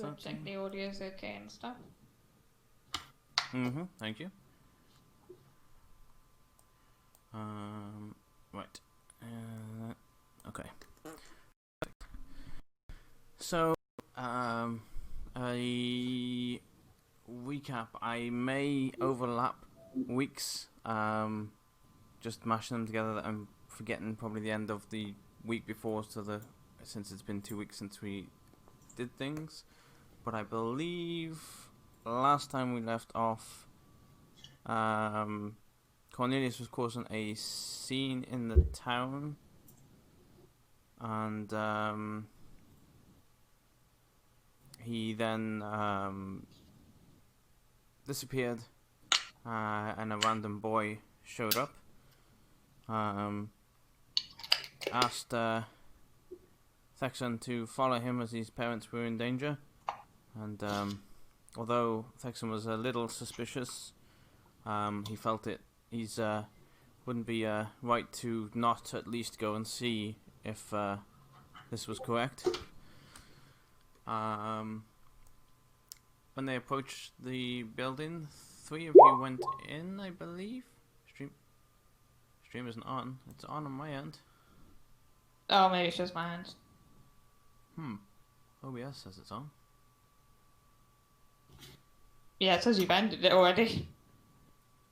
I'll go check the audio's okay and stuff. Thank you. Right. Okay. So, a recap. I may overlap weeks. Just mashing them together. That I'm forgetting probably the end of the week before, since it's been 2 weeks since we did things. But I believe last time we left off, Cornelius was causing a scene in the town, and he then disappeared, and a random boy showed up, asked Thexan to follow him as his parents were in danger, and although Thexan was a little suspicious, he felt he's wouldn't be right to not at least go and see if this was correct. When they approached the building, 3 of you went in, I believe. Stream isn't on. It's on my end. Oh, maybe it's just my hands. OBS says it's on. Yeah, it says you've ended it already.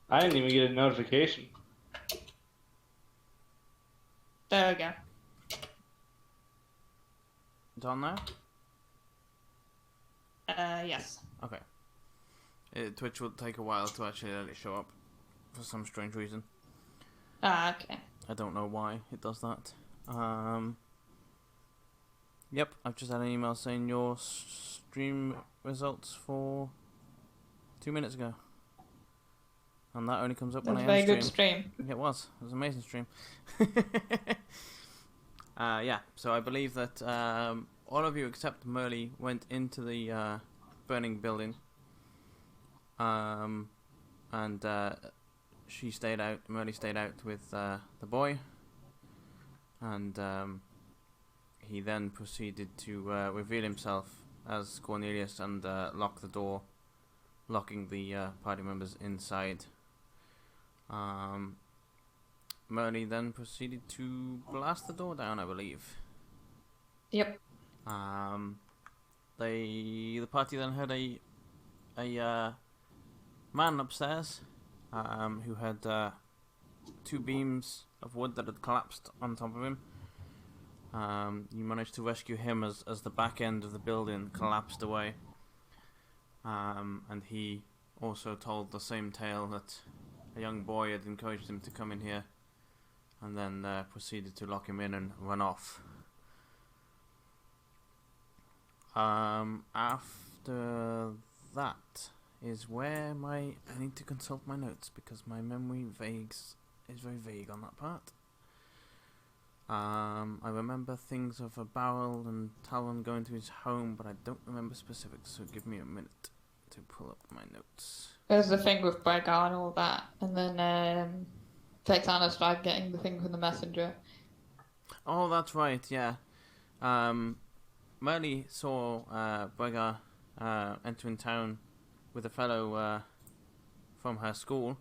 I didn't even get a notification. There we go. It's on now? Yes. Okay. Twitch will take a while to actually let it show up for some strange reason. Ah, okay. I don't know why it does that. Yep, I've just had an email saying your stream results for 2 minutes ago. And that only comes up when I end stream. That's a very good stream. Yeah, it was. It was an amazing stream. Yeah, so I believe that all of you except Merle went into the burning building. And she stayed out, Merle stayed out with the boy. And he then proceeded to reveal himself as Cornelius and lock the door, locking the party members inside. Merle then proceeded to blast the door down, I believe. Yep. The party then heard a man upstairs who had 2 beams of wood that had collapsed on top of him. You managed to rescue him as the back end of the building collapsed away. And he also told the same tale, that a young boy had encouraged him to come in here, and then proceeded to lock him in and run off. After that is where I need to consult my notes, because my memory is very vague on that part. I remember things of a barrel and Talon going to his home, but I don't remember specifics, so give me a minute to pull up my notes. There's the thing with Bregar and all that, and then Texana started getting the thing from the messenger. Oh, that's right, yeah. Merle saw Bregar entering town with a fellow from her school.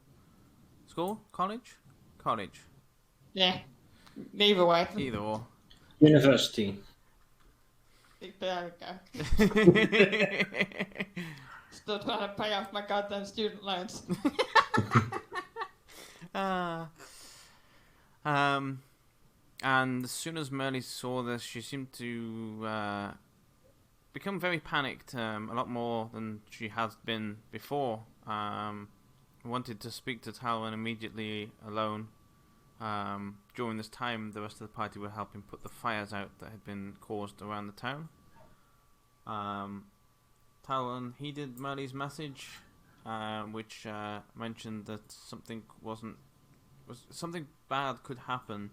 School? College? College. Yeah. Either way. Either or. University. There we go. Still trying to pay off my goddamn student loans. And as soon as Merle saw this, she seemed to become very panicked, a lot more than she has been before. Wanted to speak to Talwyn immediately alone. During this time, the rest of the party were helping put the fires out that had been caused around the town. Talon heeded Merle's message, which mentioned that something bad could happen.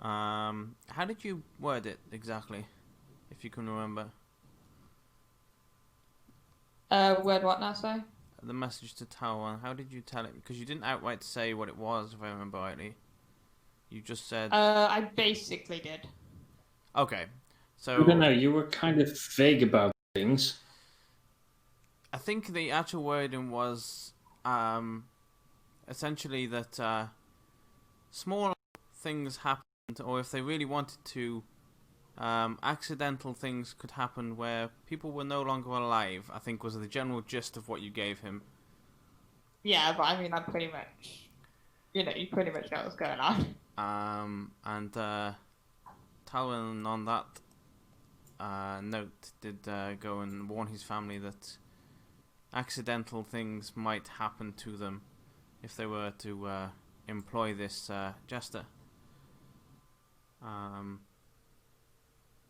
How did you word it exactly, if you can remember? Word what now, say? The message to Talon. How did you tell it? Because you didn't outright say what it was, if I remember rightly. You just said. I basically did. Okay, so. I don't know. You were kind of vague about things. I think the actual wording was essentially that small things happened, or if they really wanted to, accidental things could happen where people were no longer alive, I think was the general gist of what you gave him. Yeah, but I mean, I'm pretty much, you pretty much know what's going on. And Talon on that note did go and warn his family that accidental things might happen to them if they were to employ this jester.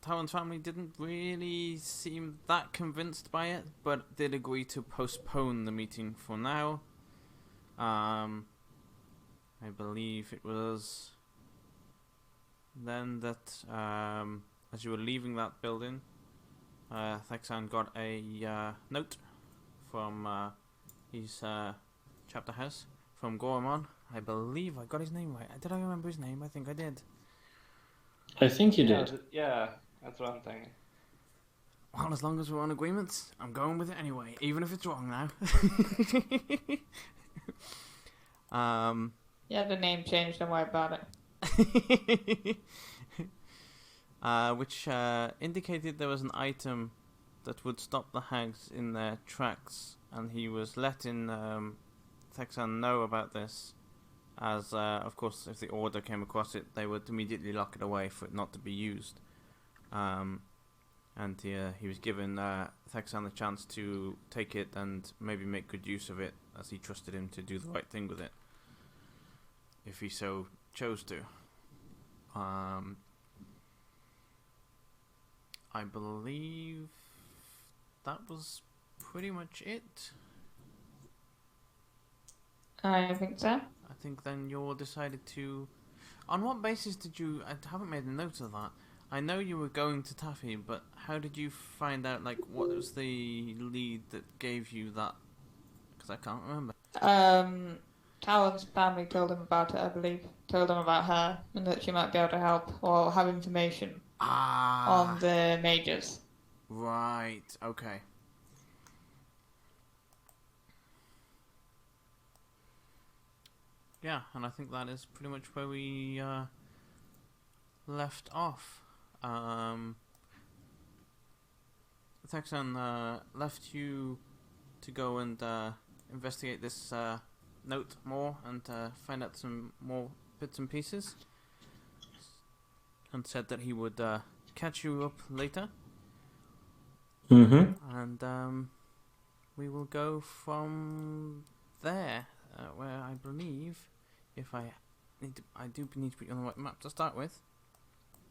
Talon's family didn't really seem that convinced by it, but did agree to postpone the meeting for now. I believe it was then that as you were leaving that building, Thexan got a note from his chapter house from Goromon. I believe I got his name right. Did I remember his name? I think I did. I think you did. Yeah, that's what I'm thinking. Well, as long as we're on agreements, I'm going with it anyway, even if it's wrong now. Yeah, the name changed, don't worry about it. Which indicated there was an item that would stop the hags in their tracks, and he was letting Thexan know about this, as of course if the order came across it, they would immediately lock it away for it not to be used. And he was given Thexan the chance to take it and maybe make good use of it, as he trusted him to do the right thing with it, if he so chose to. I believe that was pretty much it. I think so. I think then you all decided to... On what basis did you... I haven't made a note of that. I know you were going to Tafi, but how did you find out, like, what was the lead that gave you that? Because I can't remember. Talon's family told him about it, I believe. Told him about her, and that she might be able to help, or have information on the mages. Right, okay. Yeah, and I think that is pretty much where we left off. Thexan left you to go and investigate this note more and find out some more bits and pieces, and said that he would catch you up later. And we will go from there, where I believe, if I do need to put you on the right map to start with,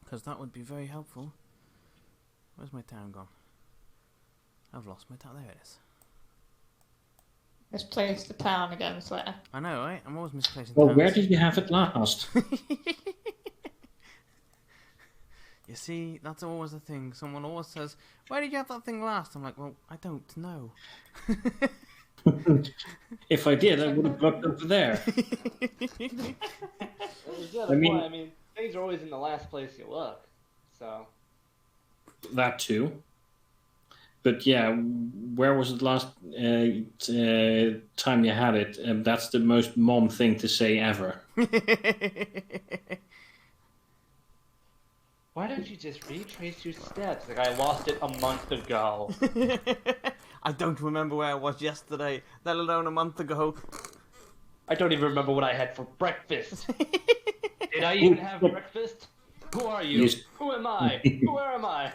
because that would be very helpful. Where's my town gone? I've lost my town. There it is. Misplaced the town again, swear. I know, right? I'm always misplacing Well, towns. where did you have it last? You see, that's always the thing. Someone always says, "Where did you have that thing last?" I'm like, "Well, I don't know." If I did, I would have looked over there. Yeah, I mean- point. I mean, things are always in the last place you look. So. That too. But yeah, where was it last time you had it? That's the most mom thing to say ever. Why don't you just retrace your steps? Like, I lost it a month ago. I don't remember where I was yesterday, let alone a month ago. I don't even remember what I had for breakfast. Did I even have breakfast? Who are you? Yes. Who am I? Where am I?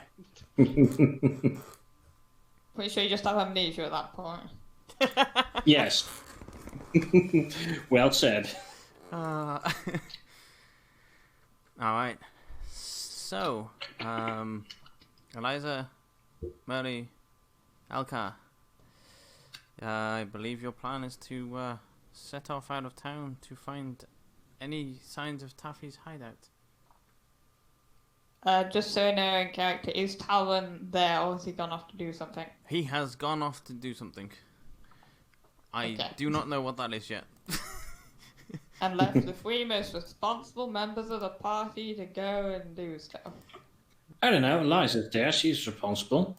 Pretty sure you just have amnesia at that point. Yes. Well said. Alright. So, Eliza, Murray, Alka, I believe your plan is to set off out of town to find any signs of Taffy's hideout. Just so I know in character, is Talon there, or has he gone off to do something? He has gone off to do something. I Okay. do not know what that is yet. And left the three most responsible members of the party to go and do stuff. I don't know. Eliza's there. She's responsible.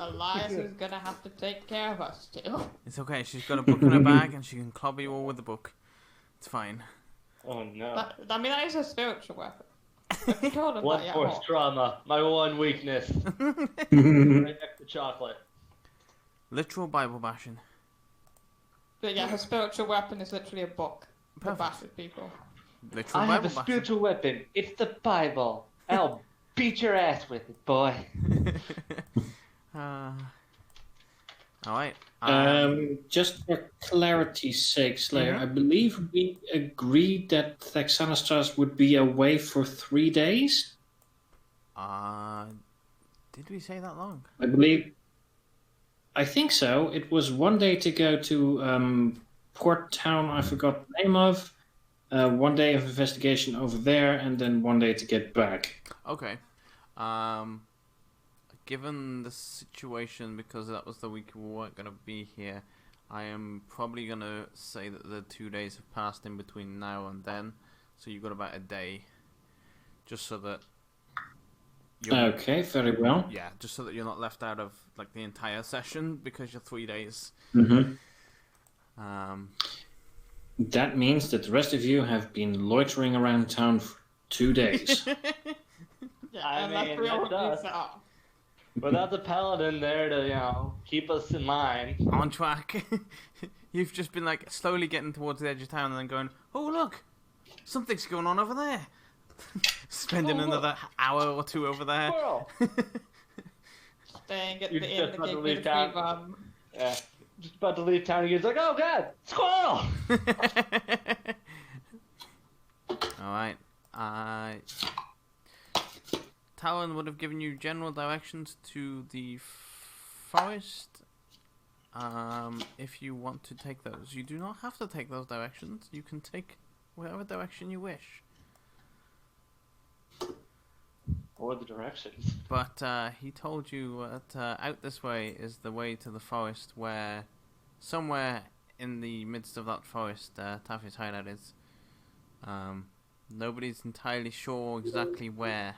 Elias is gonna have to take care of us too. It's okay. She's got a book in her bag, and she can clobber you all with the book. It's fine. Oh no. That is a spiritual weapon. Have you told him One that yet? force What? trauma, my one weakness. Right next to chocolate. Literal Bible bashing. But yeah, her spiritual weapon is literally a book to Perfect. bash with people. Literal I Bible have a bashing. spiritual weapon. It's the Bible. I'll beat your ass with it, boy. Alright. Just for clarity's sake, Slayer, Mhm. I believe we agreed that Thexanastras would be away for 3 days. Did we say that long? I think so. It was 1 day to go to Port Town, I forgot the name of. 1 day of investigation over there, and then 1 day to get back. Okay. Given the situation, because that was the week we weren't going to be here, I am probably going to say that the 2 days have passed in between now and then. So you've got about a day. Just so that Okay, very well. yeah, just so that you're not left out of like the entire session because you're 3 days. Mm-hmm. Um, That means that the rest of you have been loitering around town for 2 days. Yeah, I and that's mean, real that does. bizarre. Without the paladin there to, keep us in line. on track. You've just been like slowly getting towards the edge of town and then going, oh look, something's going on over there. Spending Oh, look. another hour or two over there. Squirrel! Staying at You're the just inn to about to get leave me town. the Yeah. Just about to leave town and he's like, oh god, squirrel! Alright. Talon would have given you general directions to the forest. If you want to take those. You do not have to take those directions. You can take whatever direction you wish. Or the directions. But he told you that out this way is the way to the forest, where somewhere in the midst of that forest, Tafi's hideout is. Nobody's entirely sure exactly where.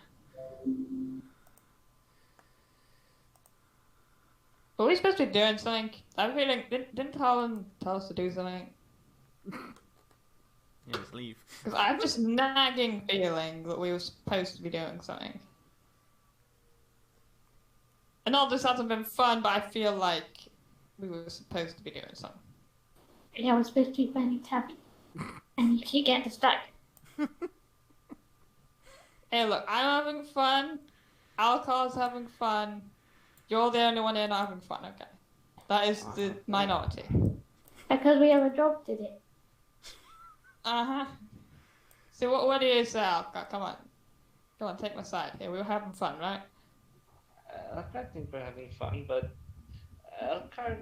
Are we supposed to be doing something? I'm feeling. Didn't Talon tell us to do something? Yeah, just leave. Because I have just nagging feeling that we were supposed to be doing something. And all this hasn't been fun, but I feel like we were supposed to be doing something. Yeah, we're supposed to be finding Taffy. And you keep getting stuck. Hey, look, I'm having fun. Alcohol's having fun. You're the only one here not having fun, okay? That is the minority. Because we have a job to do. Uh-huh. So what do you say, Alcohol? Come on. Come on, take my side here. We were having fun, right? I think we're having fun, but Elkhart,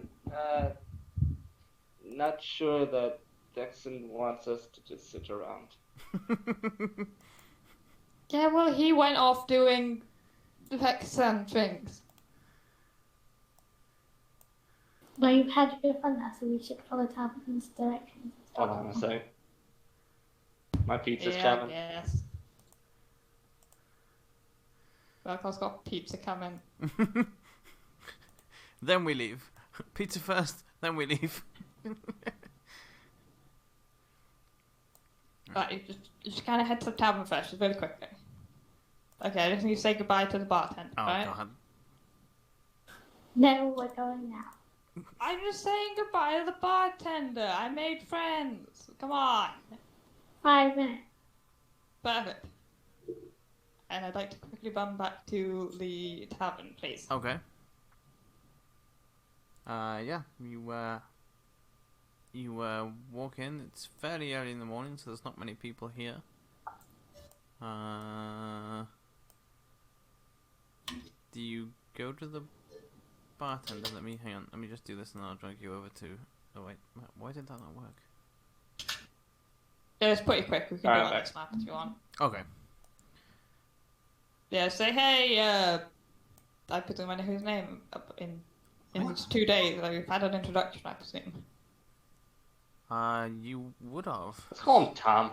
not sure that Dexon wants us to just sit around. Yeah, well, he went off doing Vexen things. Well, you've had your fun now, so we should follow Taffy's directions. Hold on a sec. My pizza's Yeah, coming. yes. Alcohol's got pizza coming. Then we leave. Pizza first, then we leave. Right, you just kind of head to the tavern first, just really quickly. Okay, I just need to say goodbye to the bartender, Oh right? god. No, we're going now. I'm just saying goodbye to the bartender. I made friends. Come on. 5 minutes. Perfect. And I'd like to quickly run back to the tavern, please. Okay. Yeah, you walk in. It's fairly early in the morning, so there's not many people here. Do you go to the bartender? Hang on. Let me just do this, and then I'll drag you over to. Oh wait, why did that not work? Yeah, it's pretty quick. We can Alright, do it on back. this map if you want. Okay. Yeah, say hey. I presume I know his name in his 2 days. Like, we've had an introduction, I presume. You would have. Let's call him Tom.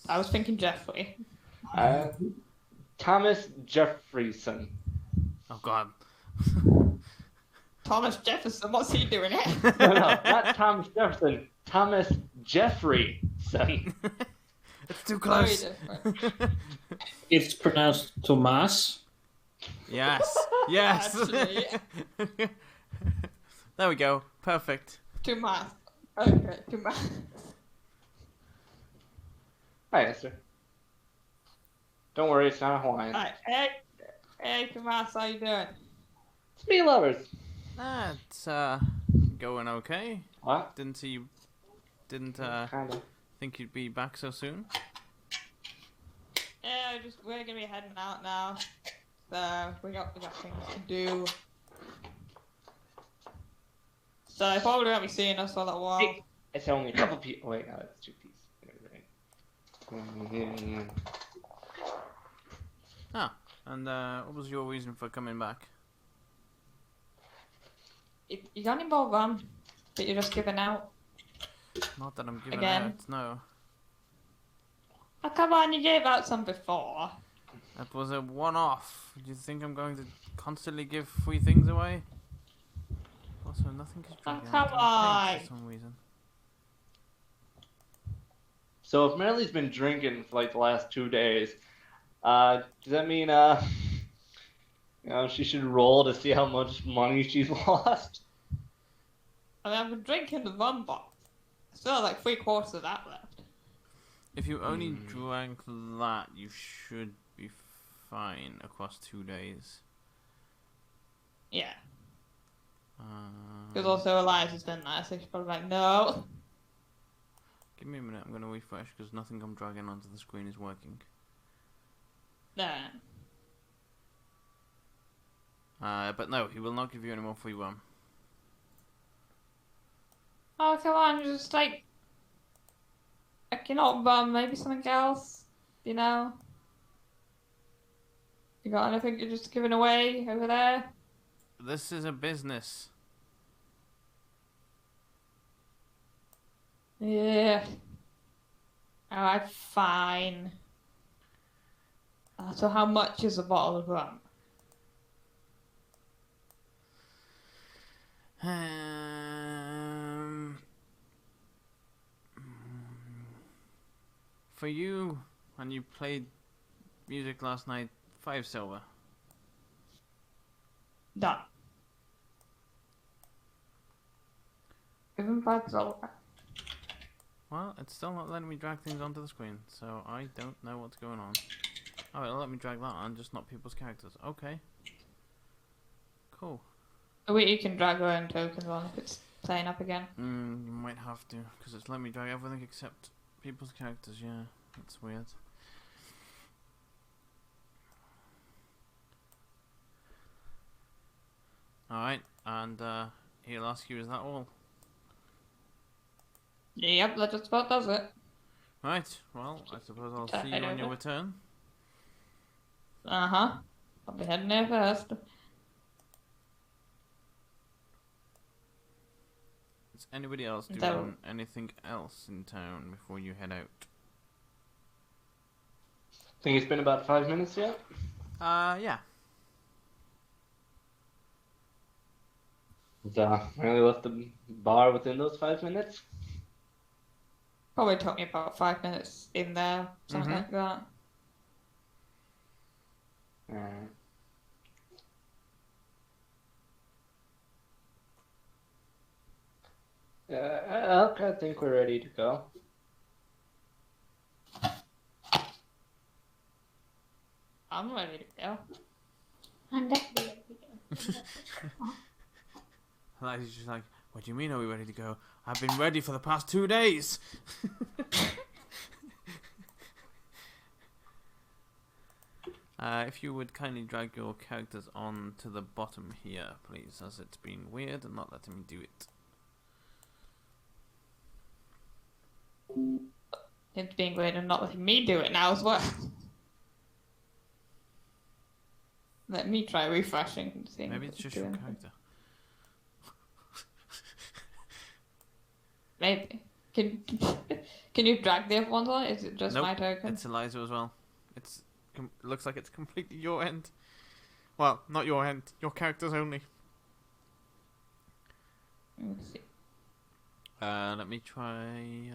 I was thinking Jeffrey. Thomas Jeffreyson. Oh God. Thomas Jefferson, what's he doing here? No, not Thomas Jefferson. Thomas Jeffreyson. It's too Very close. different. It's pronounced Tomas. Yes. Yes. Actually. There we go. Perfect. Tomas. Okay, Tomas. Hi, Esther. Don't worry, it's not Hawaiian. Right, hey, Tomas, how you doing? It's me, lovers. That's going okay. What? Didn't Kinda. think you'd be back so soon. Yeah, we're gonna be heading out now. So we got things to do. So they probably won't be seeing us for a while. Hey, it's only a couple people. Wait, no, it's 2 pieces. Ah, and what was your reason for coming back? You got any more rum that you're just giving out? Not that I'm giving Again? out, no. Oh, come on, you gave out some before. That was a one-off. Do you think I'm going to constantly give free things away? Also, nothing is dragging come out my page on. for some reason. So if Marilee's been drinking for like the last 2 days, does that mean she should roll to see how much money she's lost? I mean, I've been drinking the rum box. Still like 3/4 of that left. If you only drank that, you should be fine across 2 days. Yeah. Because also Eliza's been there, so she's probably like, no. Give me a minute, I'm going to refresh because nothing I'm dragging onto the screen is working. Nah. But no, he will not give you any more free rum. Oh, come on, just like not rum, maybe something else, you know? You got anything you're just giving away over there? This is a business. Yeah. Alright, fine. So how much is a bottle of rum? For you, when you played music last night, 5 silver. Done. Even $5. Well, it's still not letting me drag things onto the screen, so I don't know what's going on. Oh, it'll let me drag that on, just not people's characters. Okay. Cool. Wait, you can drag your own tokens on if it's playing up again. You might have to, because it's letting me drag everything except people's characters, yeah. That's weird. Alright, and he'll ask you, is that all? Yep, that just about does it. Right, well, I suppose I'll see you on your return. Uh-huh. I'll be heading there first. Is anybody else doing So- anything else in town before you head out? Think it's been about 5 minutes yet? Yeah. Marilee left the bar within those 5 minutes? Probably took me about 5 minutes in there, something Mhm. like that. Alright. Okay, I think we're ready to go. I'm ready to go. I'm definitely ready to go. Eliza's just like, what do you mean are we ready to go? I've been ready for the past 2 days. If you would kindly drag your characters on to the bottom here, please, as it's been weird and not letting me do it. It's being weird and not letting me do it now as well. Let me try refreshing and seeing Maybe if it's just your doing character. Maybe. Can you drag the other ones on? Is it just Nope, my token? It's Eliza as well. Looks like it's completely your end. Well, not your end. Your characters only. Let's see. Let me try.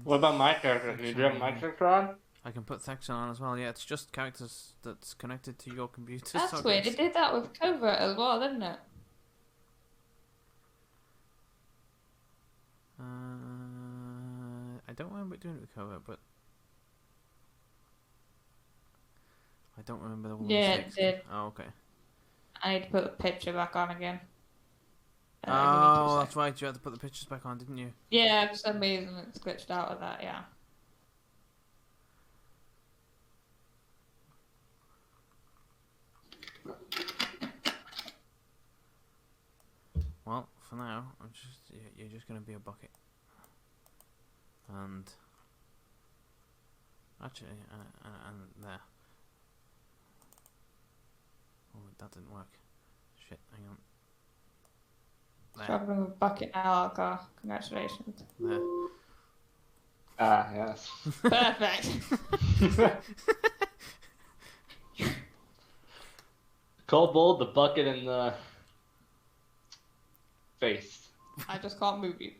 What about my character? Do you have my character on? I can put section on as well. Yeah, it's just characters that's connected to your computer. That's weird. It did that with Covert as well, didn't it? I don't remember doing it with Covert, but I don't remember the one. Yeah, it did. Oh, okay. I need to put the picture back on again. Oh, that's right. You had to put the pictures back on, didn't you? Yeah, for some reason it's glitched out of that. Yeah. Well, for now, you're just gonna be a bucket. And actually, and there. Oh, that didn't work. Shit, hang on. There. Struggling with bucket now, car. Congratulations. There. Ah, yes. Perfect. Cold the bucket, and the face. I just can't move you.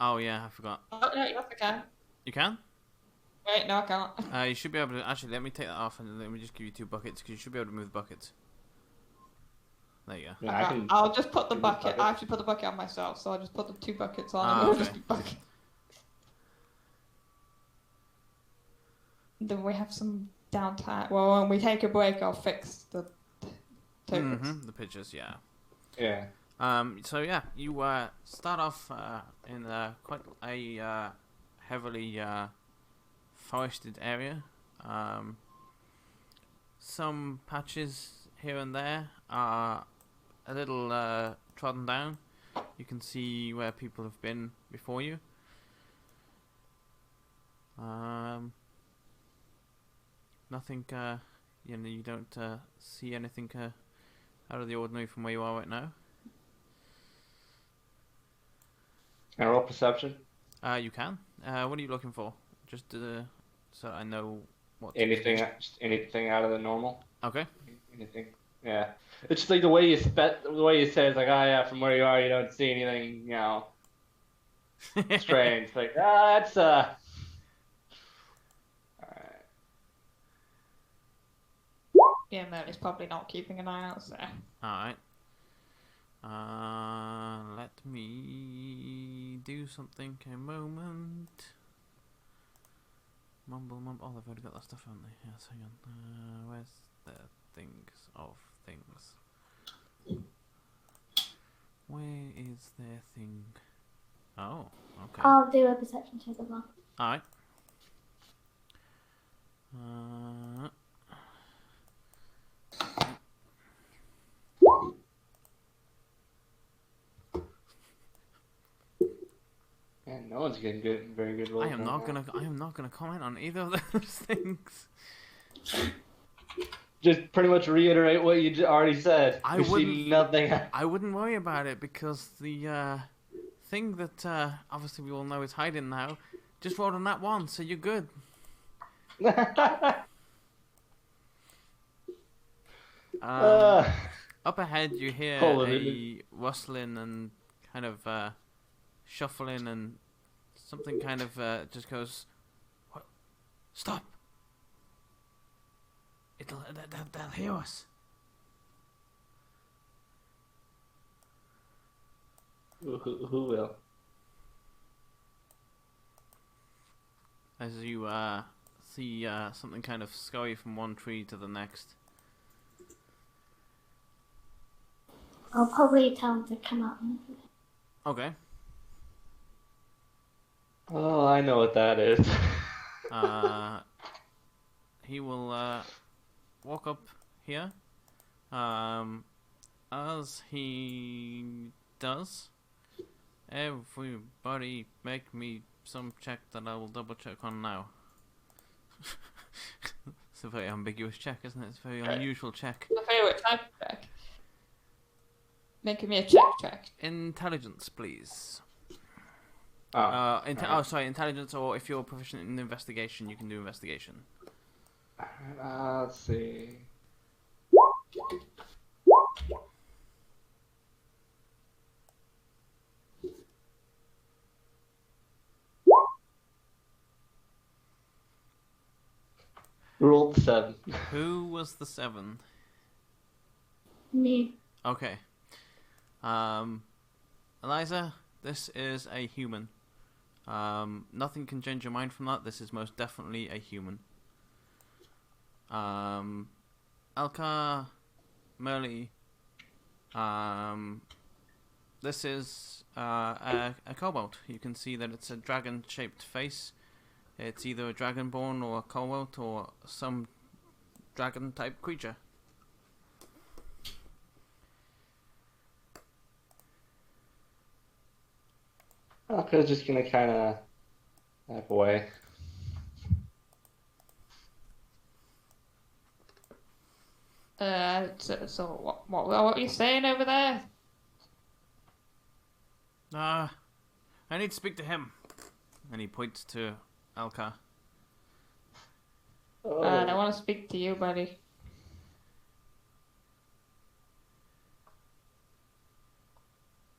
Oh yeah, I forgot. Oh no, yes I can. You can? Wait, no I can't. You should be able to. Actually, let me take that off and let me just give you 2 buckets because you should be able to move the buckets. There you go. Yeah, I'll just put the bucket. I actually put the bucket on myself, so I'll just put the 2 buckets on and Okay. just the bucket. Then we have some downtime. Well, when we take a break, I'll fix the tokens. The pictures, yeah. Yeah. So yeah, you start off in quite a heavily forested area. Some patches here and there are a little trodden down. You can see where people have been before you. Nothing, you don't see anything out of the ordinary from where you are right now. Can I roll perception? You can. What are you looking for? Just so I know what. Anything out of the normal? Okay. Anything? Yeah. It's just like the way you say it's like, oh yeah, from where you are, you don't see anything, strange. It's like, that's Alright. Yeah, Merlin's probably not keeping an eye out there. Alright. Let me do something a moment. Mumble. Oh, they've already got that stuff, haven't they? Yes, hang on. Where's the things of things? Where is their thing? Oh, okay. I'll do a perception check as well. Alright. Man, no one's getting very good rolls. I am not gonna comment on either of those things. Just pretty much reiterate what you already said. I We see wouldn't- nothing. I wouldn't worry about it because the thing that obviously we all know is hiding now just rolled on that one, so you're good. Up ahead, you hear Hold on, a rustling and kind of shuffling, and something kind of just goes, "What? Stop! They'll hear us." Who will? As you see something kind of scurry from one tree to the next. I'll probably tell him to come out. Okay. Oh, I know what that is. He will walk up here. As he does, everybody make me some check that I will double check on now. It's a very ambiguous check, isn't it? It's a very unusual check. My favourite type of check. Making me a check. Intelligence, please. Oh, Intelligence, or if you're proficient in investigation, you can do investigation. Let's see. Rolled 7. Who was the 7? Me. Okay. Eliza, this is a human. Nothing can change your mind from that. This is most definitely a human. Alka, Merly, this is a cobalt. You can see that it's a dragon-shaped face. It's either a dragonborn or a cobalt or some dragon-type creature. Alka's just gonna kind of back away. So what are you saying over there? I need to speak to him. And he points to Alka. I want to speak to you, buddy.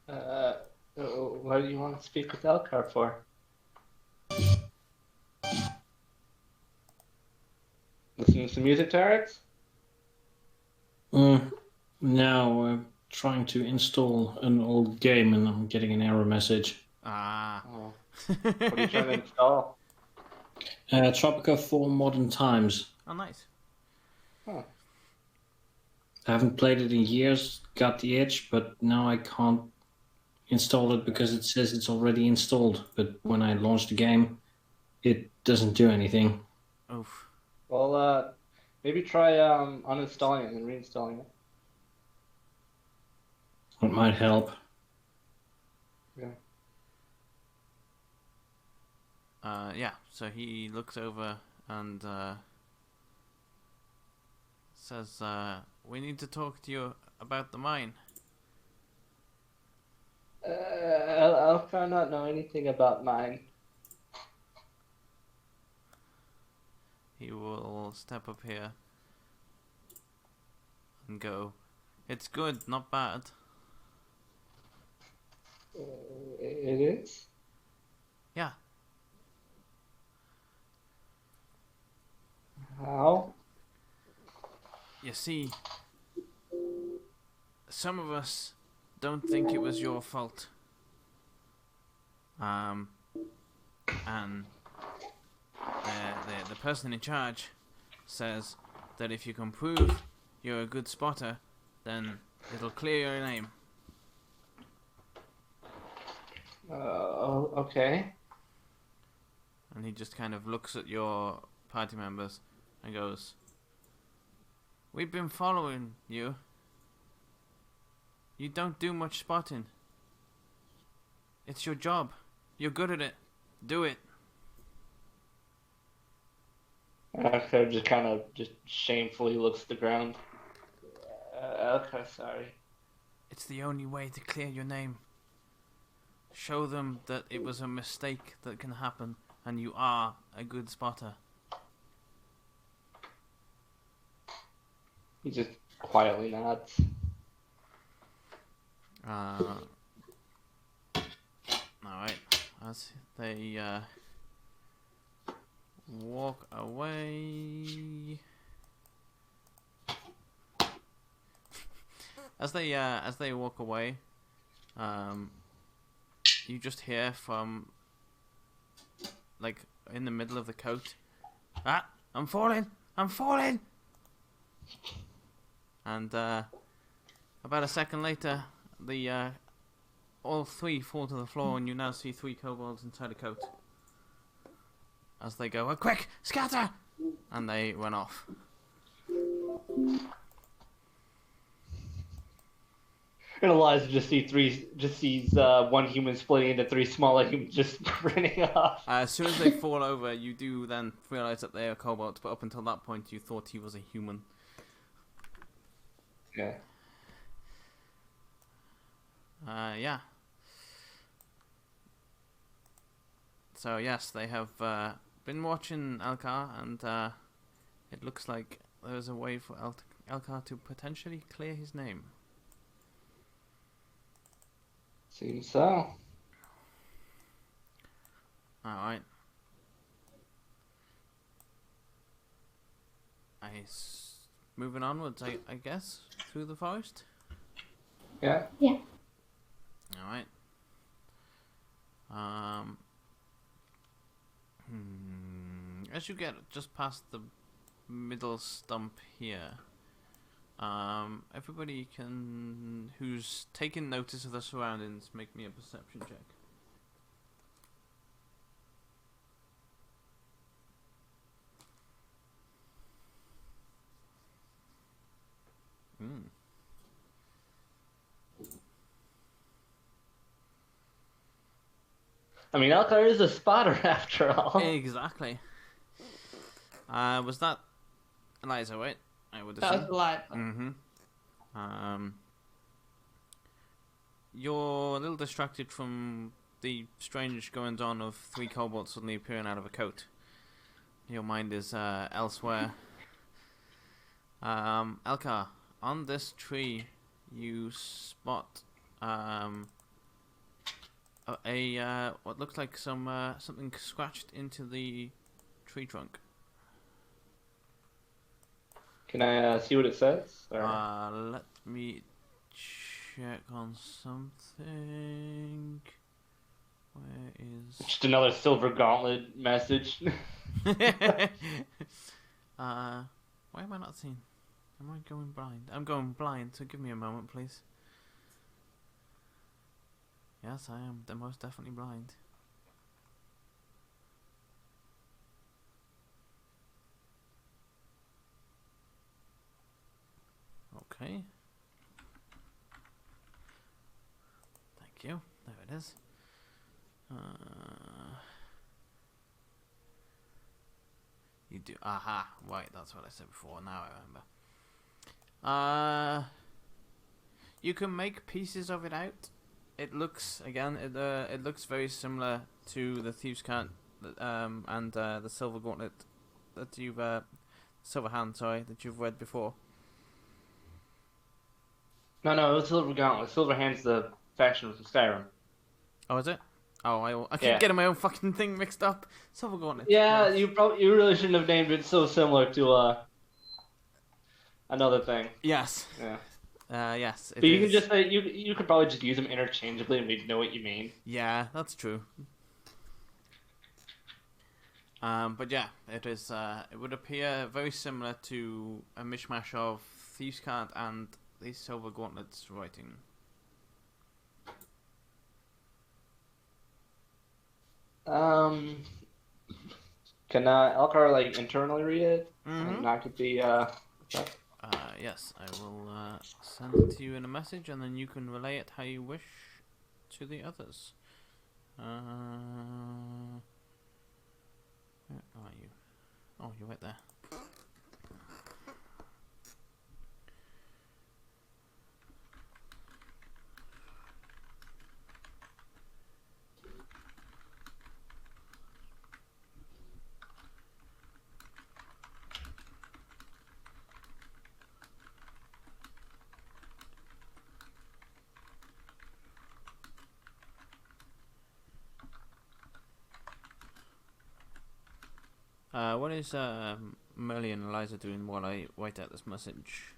What do you want to speak with Elkar for? Listening to some music, Tarek? Now I'm trying to install an old game and I'm getting an error message. Ah. Oh. What are you trying to install? Tropica 4 Modern Times. Oh, nice. Huh. I haven't played it in years, got the itch, but now I can't install it because it says it's already installed. But when I launch the game, it doesn't do anything. Oof. Well, maybe try uninstalling it and reinstalling it. It might help. Yeah. Yeah, so he looks over and says, we need to talk to you about the mine. Elkar not know anything about mine. He will step up here and go, it's good, not bad. It is? Yeah. How? You see, some of us don't think it was your fault. And the person in charge says that if you can prove you're a good spotter, then it'll clear your name. Okay. And he just kind of looks at your party members and goes, we've been following you. You don't do much spotting. It's your job. You're good at it. Do it. Elkar just kind of just shamefully looks at the ground. Elkar, sorry. It's the only way to clear your name. Show them that it was a mistake that can happen and you are a good spotter. He just quietly nods. Alright. As they walk away. As they walk away, you just hear from, like, in the middle of the coat, ah, I'm falling! And about a second later, the all three fall to the floor, and you now see 3 kobolds inside a coat. As they go, oh, quick, scatter! And they run off. And Eliza just sees one human splitting into 3 smaller humans just running off. As soon as they fall over, you do then realize that they are kobolds, but up until that point, you thought he was a human. Yeah. Yeah. So yes, they have been watching Alkar, and it looks like there's a way for Elkar to potentially clear his name. Seems so. Alright. Moving onwards, I guess, through the forest? Yeah. Yeah. Alright. As you get just past the middle stump here, everybody who's taking notice of the surroundings, make me a perception check. I mean, Elkar is a spotter after all. Exactly. Was that Eliza, right? I would assume. That was the light. You're a little distracted from the strange goings on of 3 kobolds suddenly appearing out of a coat. Your mind is elsewhere. Elkar, on this tree, you spot what looks like something scratched into the tree trunk. Can I see what it says? Or... Let me check on something. Where is... Just another silver gauntlet message. Why am I not seeing? Am I going blind? I'm going blind, so give me a moment, please. Yes, I am. They're most definitely blind. Okay. Thank you. There it is. You do. Aha. Right, that's what I said before. Now I remember. You can make pieces of it out. It looks it looks very similar to the Thieves' Cant and the Silver Gauntlet that you've Silver Hand, sorry, that you've read before. No, it was Silver Gauntlet. Silver Hand's the faction from Skyrim. Oh, is it? Oh, I keep getting my own fucking thing mixed up. Silver Gauntlet. Yeah, yes. You really shouldn't have named it so similar to another thing. Yes. Yeah. Yes. But you can just say you could probably just use them interchangeably, and we'd know what you mean. Yeah, that's true. But yeah, it is. It would appear very similar to a mishmash of Thieves' Cant and the Silver Gauntlet's writing. Can Elkar like internally read it? Mm-hmm. And that could be Yes, I will send it to you in a message, and then you can relay it how you wish to the others. Where are you? Oh, you're right there. What is Merly and Eliza doing while I write out this message?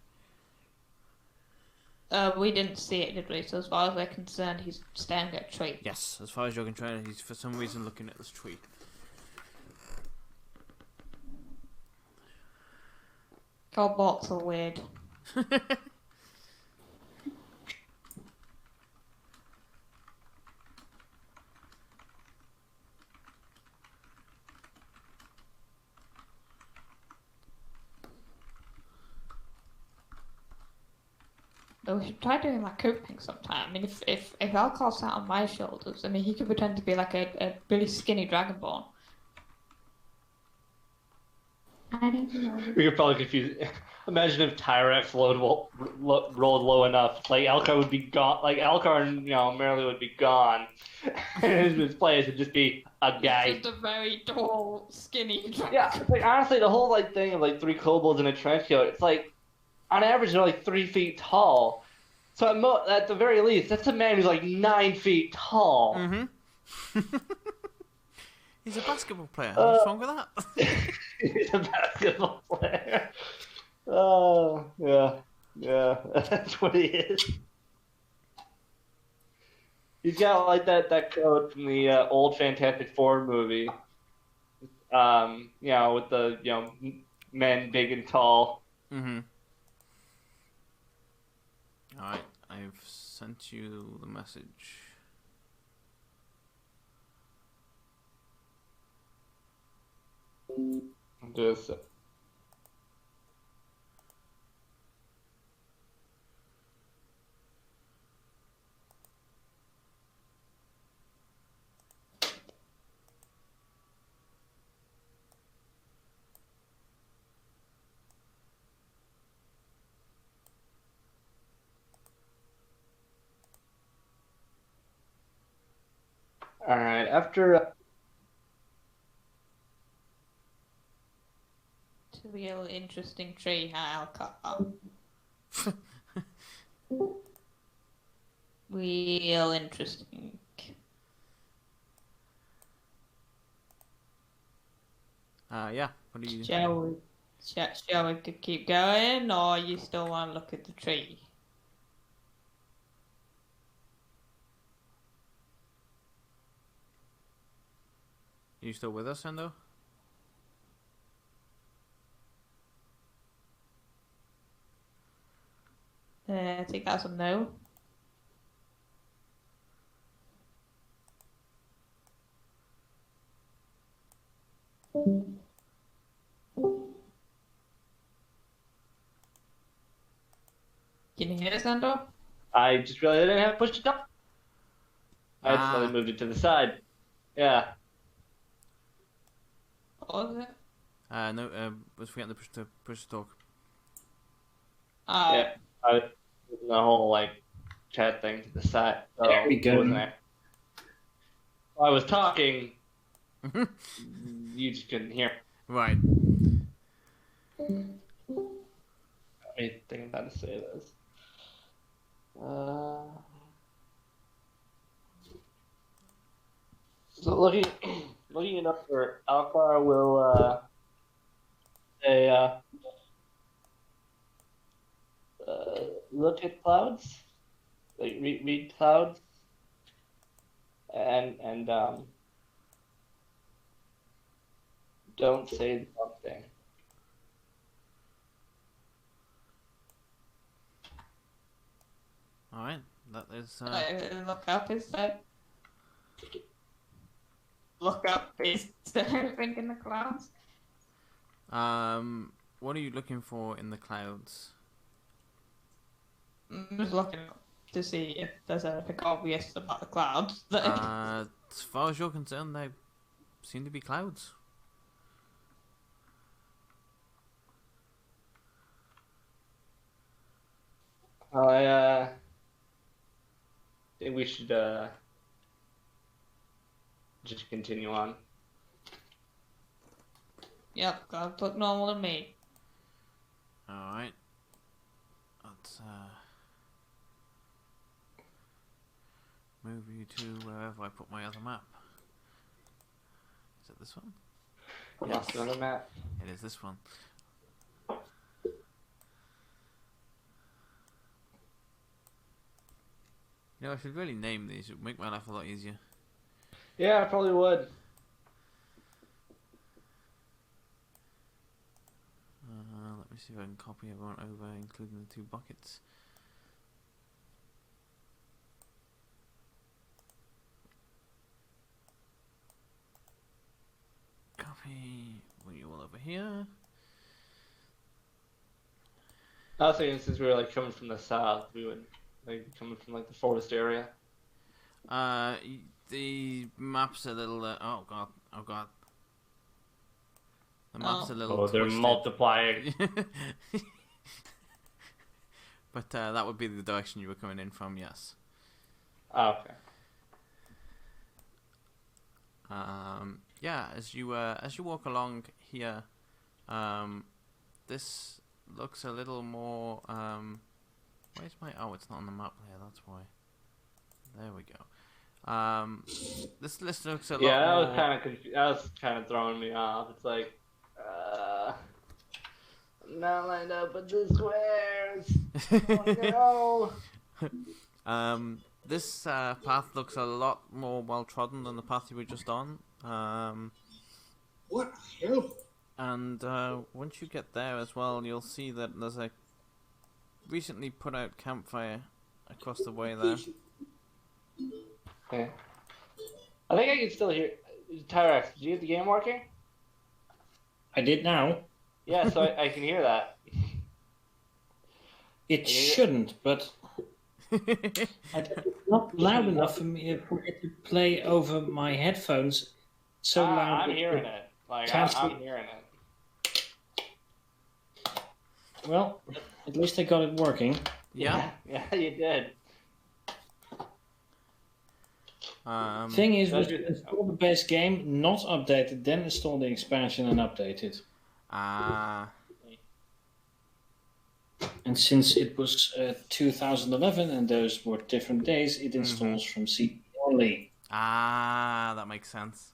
We didn't see it, did we? So as far as we're concerned, he's staring at a tree. Yes, as far as you're concerned, he's for some reason looking at this tree. Cobots are weird. But we should try doing like coping sometime. I mean, if Alcor sat on my shoulders, I mean, he could pretend to be like a really skinny dragonborn. I don't know. We could probably confuse. Imagine if Tyrex rolled low enough, like Elcar would be gone. Like Elcar and Merrily would be gone, and his place would just be a guy. Just a very tall, skinny dragon. Yeah, it's like honestly, the whole like thing of like 3 kobolds in a trench coat. It's like on average they're like 3 feet tall. So at the very least, that's a man who's like 9 feet tall. Mm-hmm. He's a basketball player. What's wrong with that? He's a basketball player. Oh, yeah, that's what he is. He's got like that coat from the old Fantastic Four movie. With the men big and tall. Mm-hmm. All right, I've sent you the message. Just all right. After It's a real interesting tree, huh, Alcar? Real interesting. Yeah. What do you? Shall we keep going, or you still want to look at the tree? You still with us, Endo? I think that's a no. Can you hear us, Andor? I just realized I didn't have pushed it up. I accidentally moved it to the side. Yeah. What was it? No, was forgetting to push the talk. Oh, Yeah. I was moving the whole like chat thing to the side. So There we go. I was talking. You just couldn't hear. Right. I think I'm about to say this. So looking it up for Alpha will say look at clouds, like read clouds, and don't say the wrong thing. All right. That is. look up is that? Look up is there anything in the clouds? What are you looking for in the clouds? I'm just looking up to see if there's anything obvious about the clouds. As far as you're concerned, they seem to be clouds. I think we should just continue on. Yep, clouds look normal to me. All right. Let's move you to wherever I put my other map. Is it this one? Yes, another map. It is this one. You know, I should really name these. It would make my life a lot easier. Yeah, I probably would. Let me see if I can copy everyone over, including the 2 buckets. Copy. Put you all over here. I was thinking since we were like coming from the south, we would like be coming from like the forest area. The map's a little. Oh god. The map's a little Oh, they're twisted. multiplying. But that would be the direction you were coming in from, yes. Oh, okay. Yeah, as you walk along here, this looks a little more. Where's my? Oh, it's not on the map there. That's why. There we go. This list looks a lot Yeah, that more. was kind of that was kind of throwing me off. It's like, I'm not lined up with the squares. Oh no. This path looks a lot more well trodden than the path you were just on. What the hell? And once you get there as well, you'll see that there's a recently put out campfire across the way there. Okay. I think I can still hear. Tyrex, did you get the game working? I did now. Yeah, so I can hear that. It shouldn't, but it's not loud enough for it to play over my headphones. So loud. I'm hearing it. Like I'm hearing it. Well, at least I got it working. Yeah. Yeah, you did. Thing is, we should install the base game, not update it, then install the expansion and update it. And since it was 2011 and those were different days, it installs from CD only. That makes sense.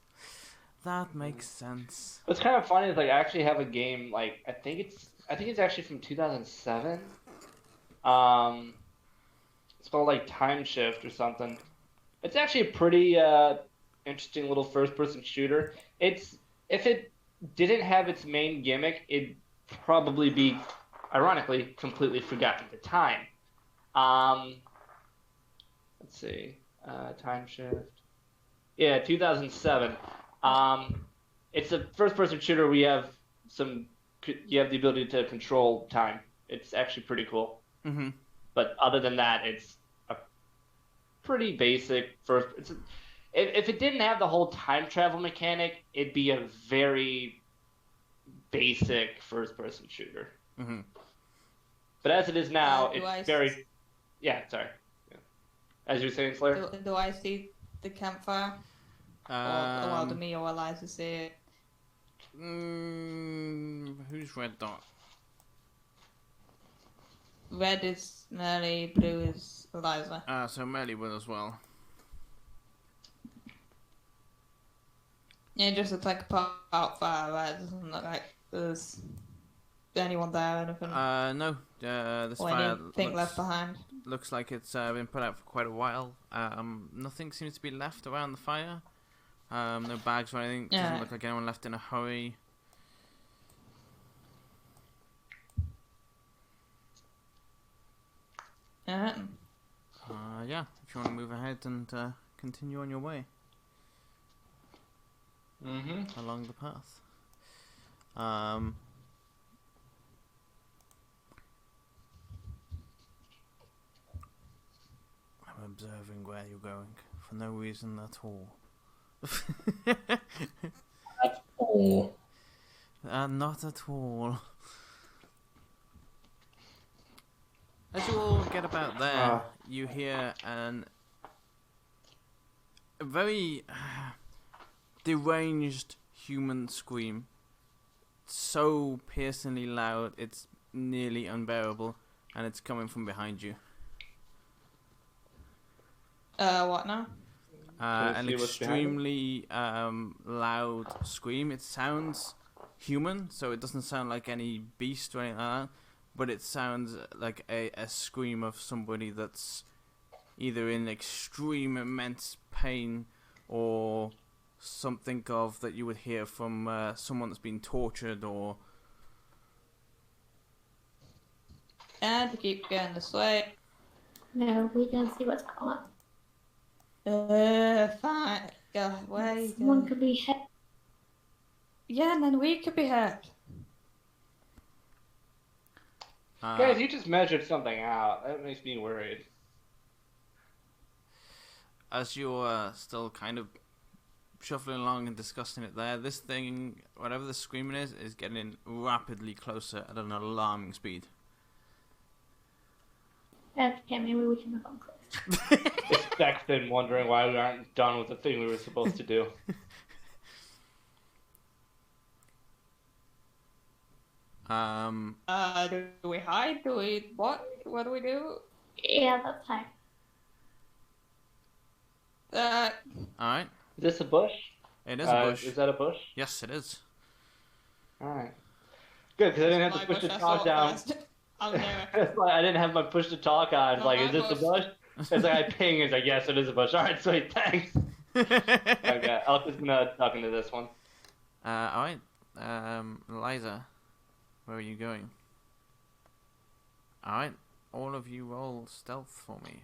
That makes sense. What's kind of funny is like I actually have a game like I think it's actually from 2007. It's called like Time Shift or something. It's actually a pretty interesting little first-person shooter. If it didn't have its main gimmick, it'd probably be, ironically, completely forgotten at the time. Let's see, Time Shift. Yeah, 2007. It's a first-person shooter where you have the ability to control time. It's actually pretty cool. Mm-hmm. But other than that, it's a pretty basic first. If it didn't have the whole time travel mechanic, it'd be a very basic first-person shooter. Mm-hmm. But as it is now, do it's very. Yeah, sorry. Yeah. As you were saying, Slayer. Do I see the campfire? Or do me or Eliza see it? Who's Red Dot? Red is Mary, blue is Eliza. So Melly will as well. Yeah, it just looks like a park fire, right? It doesn't look like there's anyone there or anything. No. This or fire anything left behind. looks like it's been put out for quite a while. Nothing seems to be left around the fire. No bags or anything. Doesn't look like anyone left in a hurry. Yeah. Yeah, if you want to move ahead and continue on your way along the path. I'm observing where you're going for no reason at all. At all. Not at all. As you all get about there, you hear a very deranged human scream. So piercingly loud, it's nearly unbearable, and it's coming from behind you. What now? An extremely loud scream. It sounds human, so it doesn't sound like any beast or anything like that, but it sounds like a scream of somebody that's either in extreme immense pain or something of that you would hear from someone that's been tortured or... And we keep going this way. No, we don't see what's going on. Fine. Go away. Someone could be hit. Yeah, and then we could be hurt. Guys, you just measured something out. That makes me worried. As you're still kind of shuffling along and discussing it there. This thing, whatever the screaming is getting rapidly closer at an alarming speed. Okay, maybe we can move on close. It's Beckton wondering why we aren't done with the thing we were supposed to do. Do we hide? Do we what? What do we do? Yeah, that's fine. Alright. Is this a bush? It is a bush. Is that a bush? Yes, it is. Alright. Good, because I didn't have My to push bush, the I talk saw it down. first. I'm there. It's like I didn't have my push to talk on. It's Not like, my is this the bush. bush? It's like I ping. It's like, yes, it is a bush. Alright, sweet, thanks. Okay, I'll just gonna talk into this one. Alright. Eliza, where are you going? Alright. All of you roll stealth for me.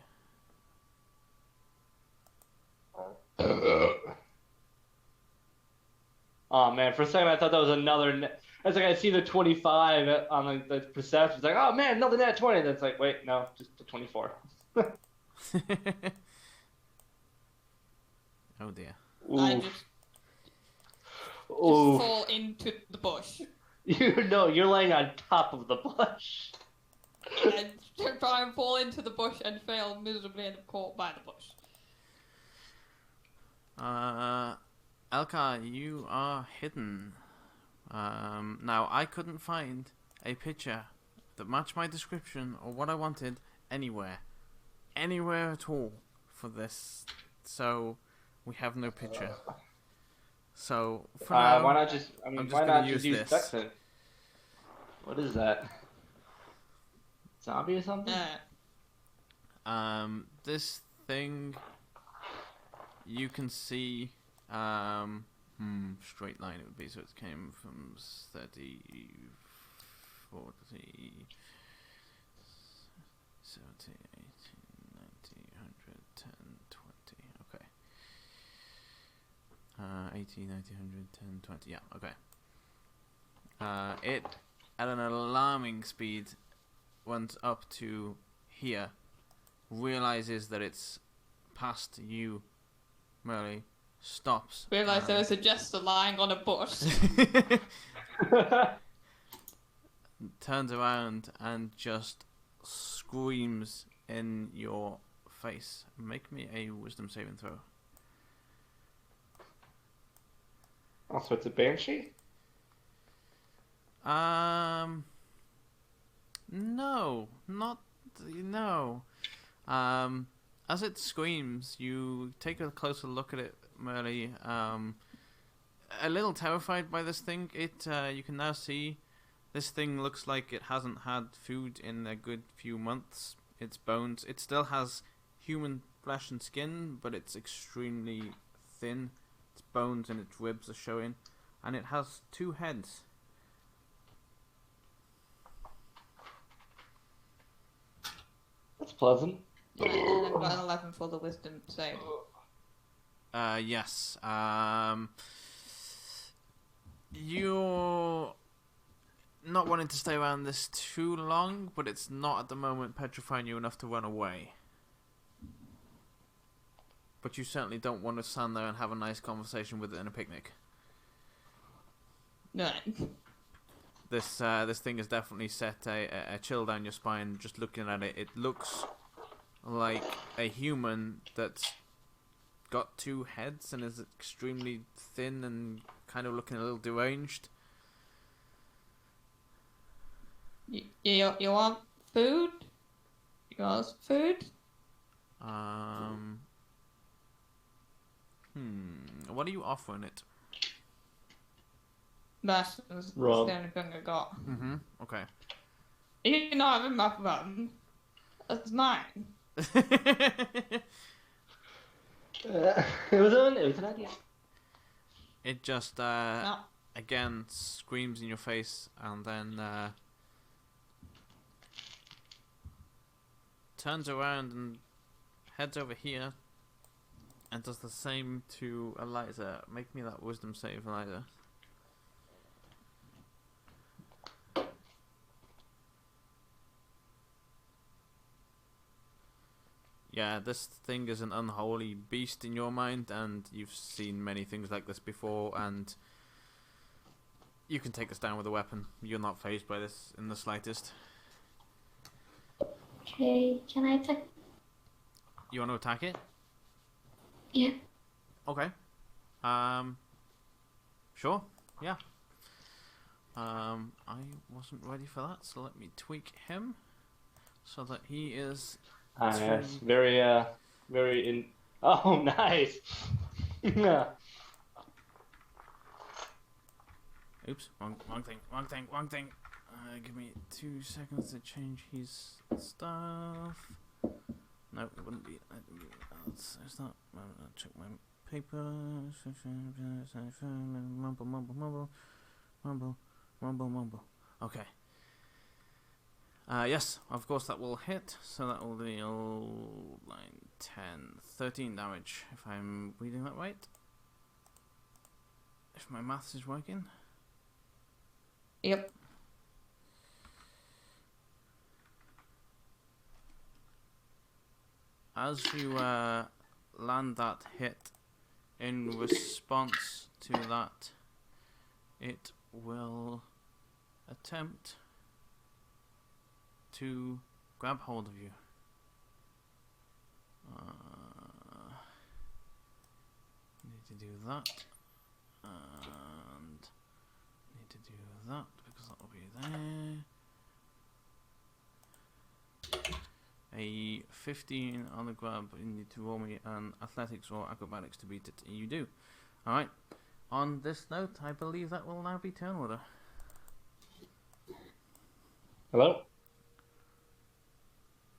Oh man, for a second I thought that was another. It's like I see the 25 on the perception. It's like, oh man, another net 20. That's like, wait, no, just the 24. Oh dear. I Ooh. just Ooh. fall into the bush. You're laying on top of the bush. And try and fall into the bush and fail miserably and caught by the bush. Elka, you are hidden. Now, I couldn't find a picture that matched my description or what I wanted anywhere. Anywhere at all for this. So, we have no picture. So, for now, why not just, I'm just why gonna not just use use this. Beckton? What is that? Zombie or something? This thing, you can see, straight line it would be, so it came from 30, 40, 70, 80, 90, 100, 10, 20, okay. 80, 90, 100, 10, 20, yeah, okay. It, at an alarming speed, went up to here, realizes that it's past you, Merle, stops. Realised there was a jester lying on a bush. Turns around and just screams in your face. Make me a wisdom saving throw. Also, it's a banshee? No, not no. As it screams, you take a closer look at it, Merle. A little terrified by this thing. You can now see this thing looks like it hasn't had food in a good few months. Its bones, it still has human flesh and skin, but it's extremely thin. Its bones and its ribs are showing, and it has 2 heads. That's pleasant. And I've got an 11 for the wisdom save. Yes. You're not wanting to stay around this too long, but it's not at the moment petrifying you enough to run away. But you certainly don't want to stand there and have a nice conversation with it in a picnic. No. This thing has definitely set a chill down your spine just looking at it. It looks like a human that's got 2 heads and is extremely thin and kind of looking a little deranged. You want food? You want some food? What are you offering it? That's the Rob. only thing I got. Okay. You can have him up button. That's mine. It was an idea. It just, No. again, screams in your face and then, turns around and heads over here and does the same to Eliza. Make me that wisdom save, Eliza. Yeah, this thing is an unholy beast in your mind, and you've seen many things like this before, and you can take this down with a weapon. You're not fazed by this in the slightest. Okay, can I attack? You want to attack it? Yeah. Okay. Sure. Yeah. I wasn't ready for that, so let me tweak him so that he is. Yes, very in. Oh, nice. Yeah. Oops, wrong thing. Give me 2 seconds to change his stuff. No, it wouldn't be. It's not. I'll check my paper. Mumble. Okay. Yes, of course that will hit. So that will deal 9, 10, 13 damage. If I'm reading that right. If my maths is working. Yep. As you land that hit, in response to that, it will attempt to grab hold of you. Need to do that, and need to do that because that will be there. A 15 on the grab. You need to roll me an athletics or acrobatics to beat it. You do. Alright. On this note, I believe that will now be turn order. Hello?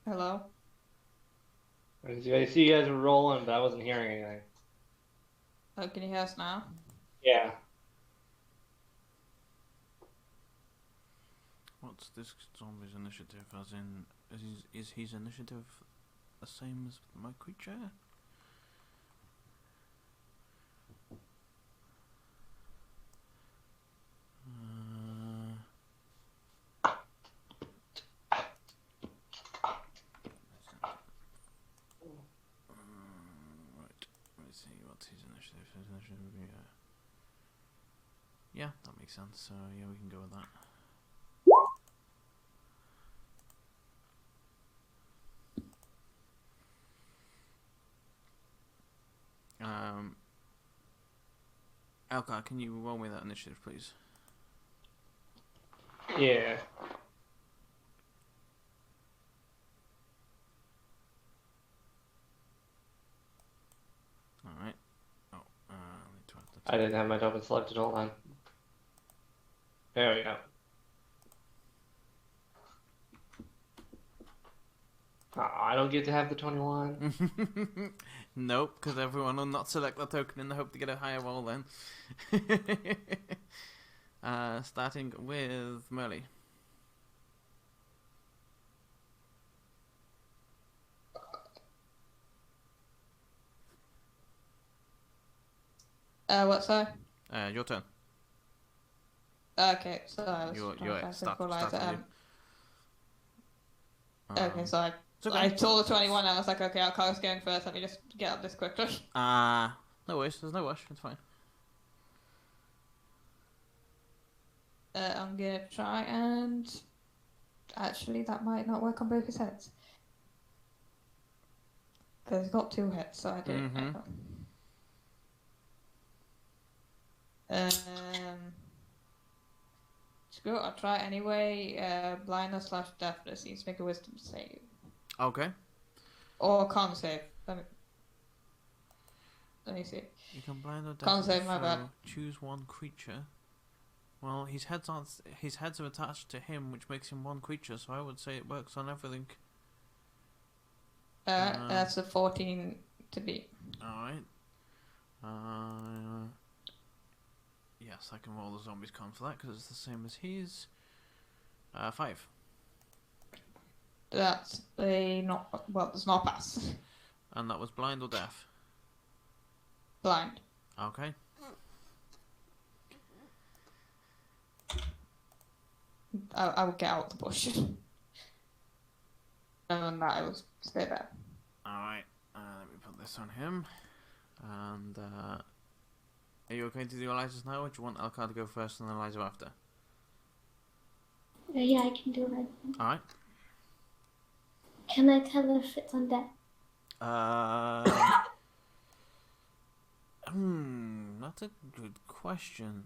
Hello? I see you guys were rolling, but I wasn't hearing anything. Oh, can you hear us now? Yeah. What's this zombie's initiative? As in, is his initiative the same as my creature? Right. Let's see. What's his initiative? His initiative would be. Yeah, that makes sense. So yeah, we can go with that. Alcar, can you roll me that initiative, please? Yeah. Alright. Oh, I need to add the I didn't have my weapon selected. Hold on. There we go. I don't get to have the 21. Nope, because everyone will not select the token in the hope to get a higher roll then. Starting with Merle. What, sorry? Your turn. Okay, so I was You're trying to start synchronize with it. you. Okay, so it's okay. I saw the 21 and I was like, okay, Alcar's going first, let me just get up this quickly. No worries, there's no rush, it's fine. I'm gonna try and... Actually, that might not work on both his heads. Because he's got 2 hits, so I don't know. Screw it, I'll try it anyway. Blindness / deafness needs to make a wisdom save. Okay. Or con save. Let me see. You can blind or Can't deafen save, my foe. bad. Choose one creature. Well, his heads are attached to him, which makes him one creature, so I would say it works on everything. That's a 14 to beat. Alright. Yes, I can roll the zombies con for that, because it's the same as his. 5. That's a not... Well, it's not a pass. And that was blind or deaf? Blind. Okay. I will get out the bush. And then that I will stay there. Alright, let me put this on him. And, are you okay to do Eliza's now, or do you want Elcar to go first and then Eliza after? Yeah, I can do it. Alright. Can I tell her if it's on deck? That's a good question.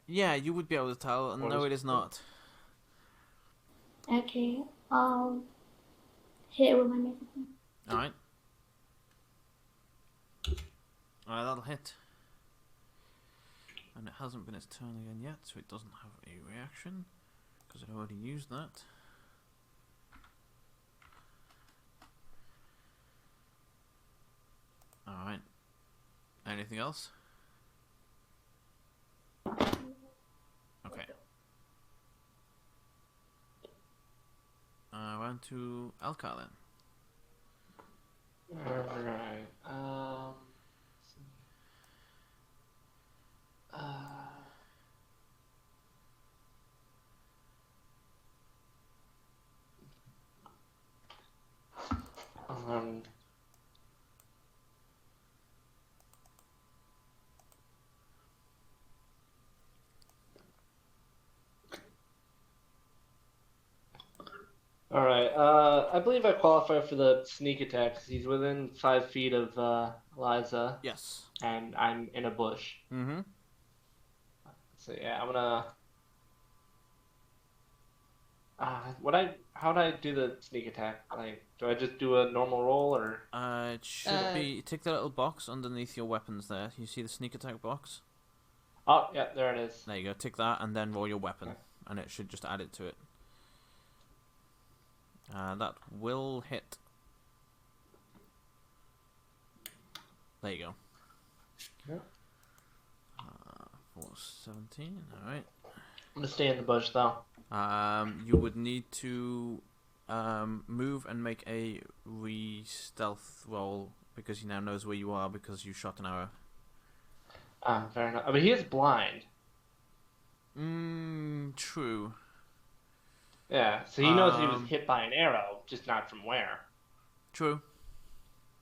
Yeah, you would be able to tell, and no, it is not. Okay, I'll hit it with my megaphone. Alright. Alright, that'll hit. And it hasn't been its turn again yet, so it doesn't have a reaction, because it already used that. Alright. Anything else? Okay. Round to Elcar then. Alright. Um, Alright, I believe I qualify for the sneak attack because he's within 5 feet of Liza, Yes. and I'm in a bush. Mm-hmm. So yeah, I'm gonna. How do I do the sneak attack? Like, do I just do a normal roll or? It should be... Tick the little box underneath your weapons there. You see the sneak attack box? Oh, yeah, there it is. There you go. Tick that and then roll your weapon. And it should just add it to it. That will hit. There you go. Yeah. 417, alright. I'm gonna stay in the bush though. You would need to move and make a re-stealth roll because he now knows where you are because you shot an arrow. Fair enough. But he is blind. True. Yeah, so he knows he was hit by an arrow, just not from where. True.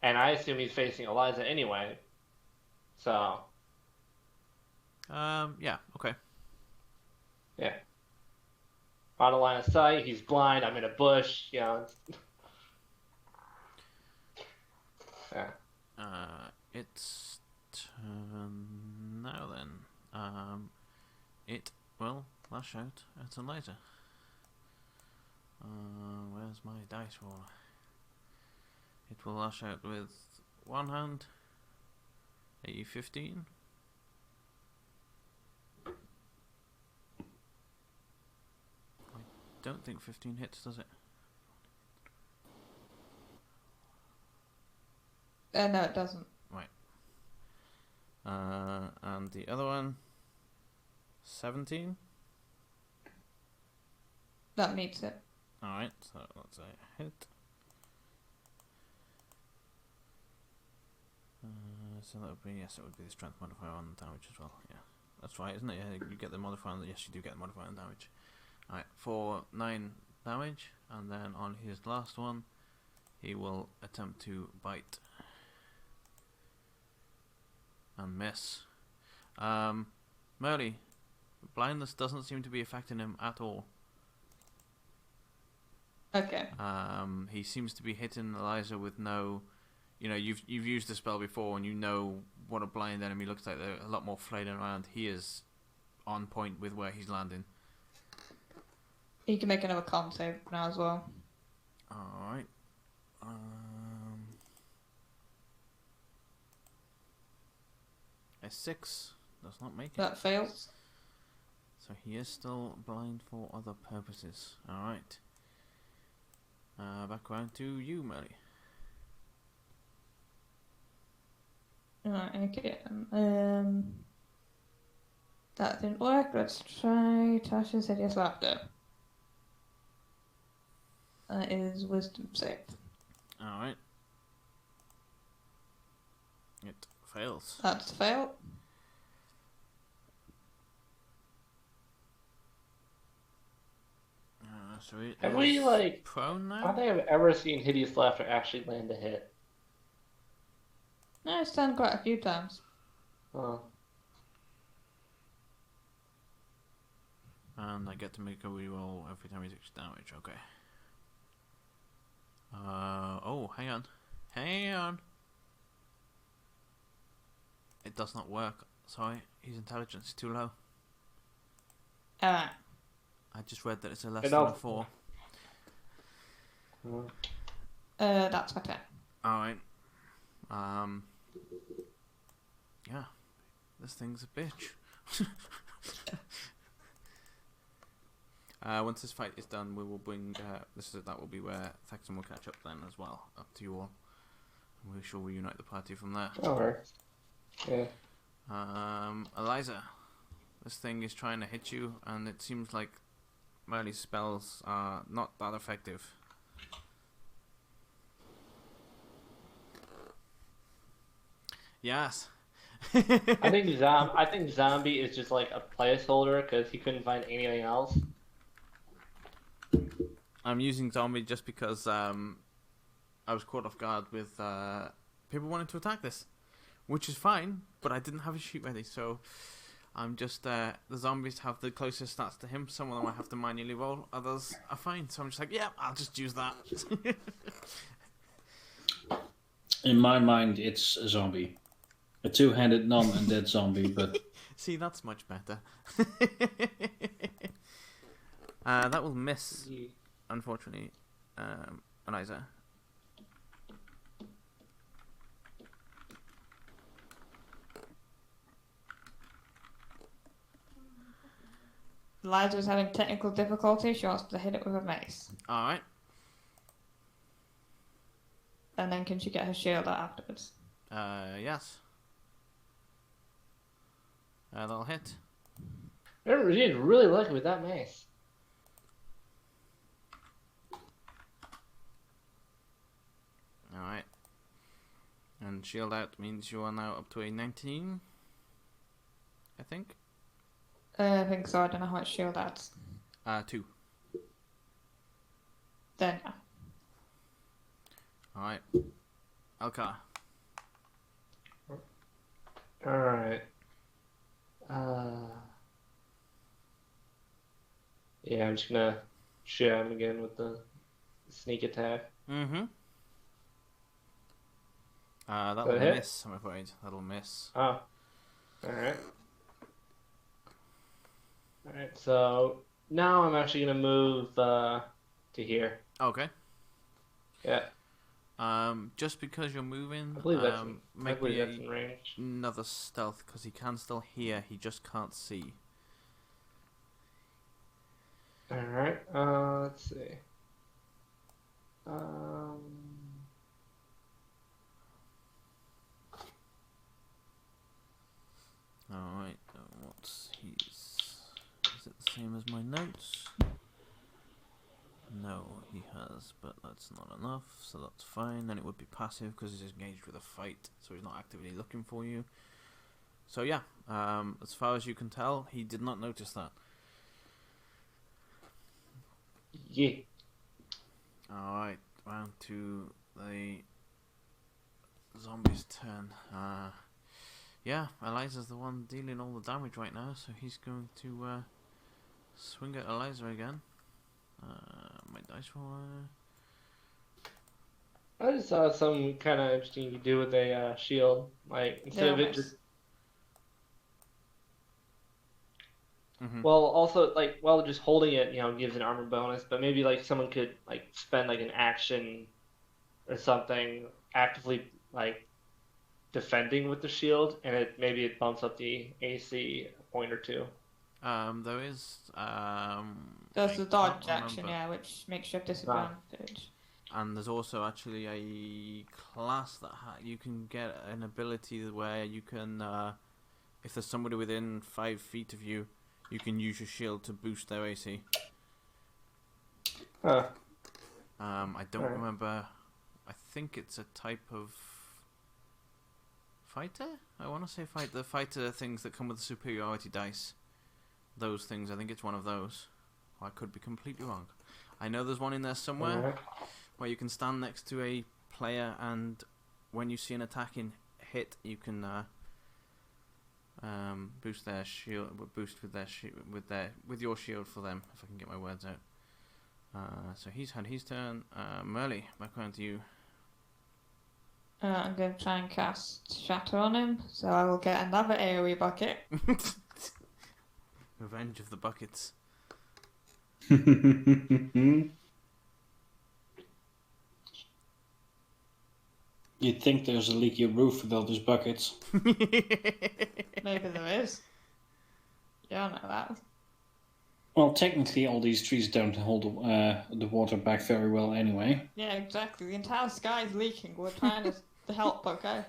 And I assume he's facing Eliza anyway. So. Yeah, okay. Yeah. On a line of sight, he's blind, I'm in a bush, you know. Yeah. It's turn now then. It will lash out at Eliza. Where's my dice roll? It will lash out with one hand. A 15. I don't think 15 hits, does it? No, it doesn't. Right. And the other one, 17. That meets it. Alright, so that's a hit. So that would be, yes, it would be the strength modifier on damage as well. Yeah, that's right, isn't it? Yeah, you get the modifier on, yes, you do get the modifier on damage. Alright, for 9 damage, and then on his last one, he will attempt to bite. And miss. Merly, blindness doesn't seem to be affecting him at all. Okay. He seems to be hitting Eliza with no, you know, you've used the spell before and you know what a blind enemy looks like. They're a lot more flailing around. He is on point with where he's landing. You can make another con save now as well. Alright. A 6 does not make it. That fails. So he is still blind for other purposes. Alright. Back around to you, Melly. Right, okay. That didn't work. Let's try Tasha's hideous laughter. That is wisdom save. Alright. It fails. That's a fail. So it Have is we, like... prone I don't now? think I've ever seen Hideous Laughter actually land a hit. No, it's done quite a few times. Oh. And I get to make a reroll every time he takes damage. Okay. Oh, hang on. Hang on. It does not work. Sorry, his intelligence is too low. Alright. I just read that it's a less It than a al- 4. That's better. Alright. Yeah. This thing's a bitch. Once this fight is done, we will bring. That will be where Thaxton will catch up then as well, up to you all. And we shall reunite the party from there. Alright. Yeah. Eliza, this thing is trying to hit you, and it seems like Merle's spells are not that effective. Yes. I think Zombie is just like a placeholder because he couldn't find anything else. I'm using zombie just because I was caught off guard with people wanting to attack this, which is fine, but I didn't have a sheet ready, so I'm just the zombies have the closest stats to him. Some of them I have to manually roll, others are fine, so I'm just like, yeah, I'll just use that. In my mind, it's a zombie. A two-handed non-undead zombie, but... See, that's much better. That will miss, unfortunately, Eliza. Eliza's having technical difficulty. She wants to hit it with a mace. Alright. And then can she get her shield out afterwards? Yes. That'll hit. She's really lucky with that mace. Alright. And shield out means you are now up to a 19, I think. I think so. I don't know how much shield adds. 2. Then, Alright. Elka. Alright. Yeah, I'm just gonna shoot him again with the sneak attack. Mm-hmm. That'll That hit? miss, I'm afraid. That'll miss. Oh. Alright. Alright, so now I'm actually gonna move to here. Okay. Yeah, Just because you're moving, I believe that's make me in range. another stealth, because he can still hear, he just can't see. Alright, let's see. Alright, what's his... Is it the same as my notes? No, he has, but that's not enough, so that's fine. Then it would be passive because he's engaged with a fight, so he's not actively looking for you. So yeah, as far as you can tell, he did not notice that. Yeah. Alright, round to the zombie's turn. Yeah, Eliza's the one dealing all the damage right now, so he's going to swing at Eliza again. My dice roller. I just saw some kind of interesting you could do with a shield. Like, instead of it nice. just... Mm-hmm. Well, also, like, while just holding it, gives an armor bonus, but maybe, like, someone could, like, spend, like, an action or something actively, like, defending with the shield, and maybe it bumps up the AC a point or two. There is there's I the dodge can't action, remember. yeah, which makes you have disadvantage. And there's also actually a class that you can get an ability where you can, if there's somebody within 5 feet of you, you can use your shield to boost their AC. Huh. I don't Alright. remember. I think it's a type of fighter. I want to say the fighter things that come with the superiority dice. Those things. I think it's one of those. I could be completely wrong. I know there's one in there somewhere Alright. where you can stand next to a player, and when you see an attacking hit, you can boost their shield, boost with their with your shield for them. If I can get my words out. So he's had his turn. Merle, back around to you. I'm going to try and cast Shatter on him, so I will get another AoE bucket. Revenge of the buckets. You'd think there's a leaky roof with all those buckets. Maybe there is. You don't know that. Well, technically, all these trees don't hold the water back very well anyway. Yeah, exactly. The entire sky is leaking. We're trying to help, okay?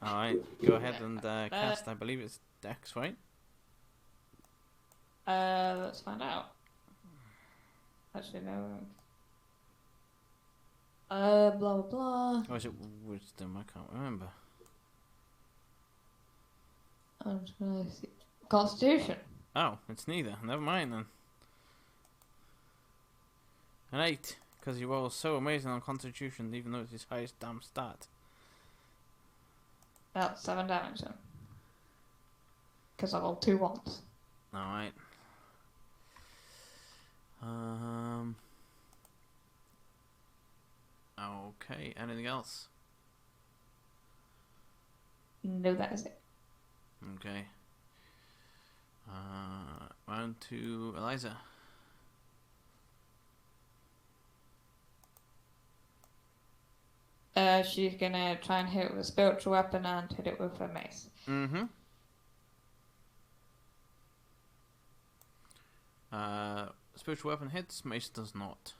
Alright, go ahead and cast. I believe it's Dex, right? Let's find out. Actually, no. Blah blah blah. Or is it Wisdom? I can't remember. I'm just gonna see. Constitution. Oh, it's neither. Never mind then. An 8, because he rolls so amazing on Constitution, even though it's his highest damn stat. That's 7 damage then. Because I rolled 2 ones. Alright. Okay, anything else? No, that is it. Okay. Round to Eliza. She's gonna try and hit it with a spiritual weapon and hit it with a mace. Mm-hmm. Spiritual weapon hits, mace does not.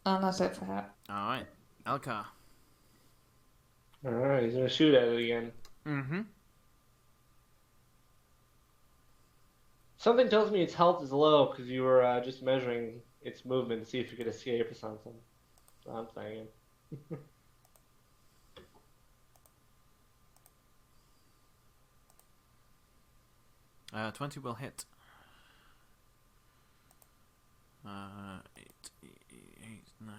And that's it for her. Alright. Elkar. Alright, he's gonna shoot at it again. Mm-hmm. Something tells me its health is low because you were just measuring its movement to see if it could escape or something. So I'm thinking. 20 will hit. 8, 9.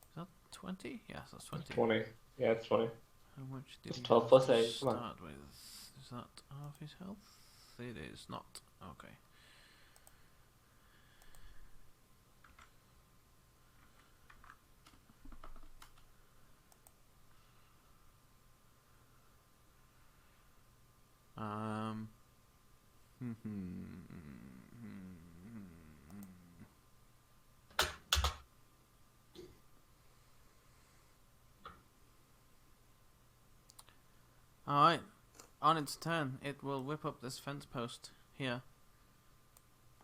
Is that 20? Yes, that's 20. 20. Yeah, it's 20. How much did It's he 12 have plus to 8, come on. start with? Is that half his health? It is not. Okay. Alright, on its turn, it will whip up this fence post here,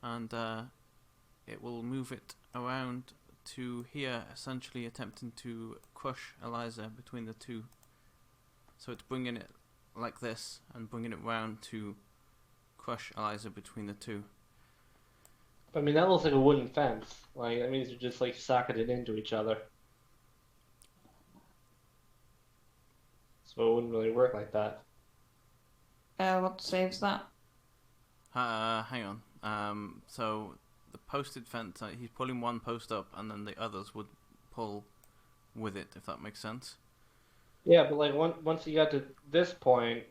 and it will move it around to here, essentially attempting to crush Eliza between the two. So it's bringing it like this, and bringing it round to crush Eliza between the two. I mean, that looks like a wooden fence. Like, that means you're just, like, socketed into each other. So it wouldn't really work like that. What saves that? Hang on. So the posted fence, he's pulling one post up, and then the others would pull with it, if that makes sense. Yeah, but, like, once you got to this point,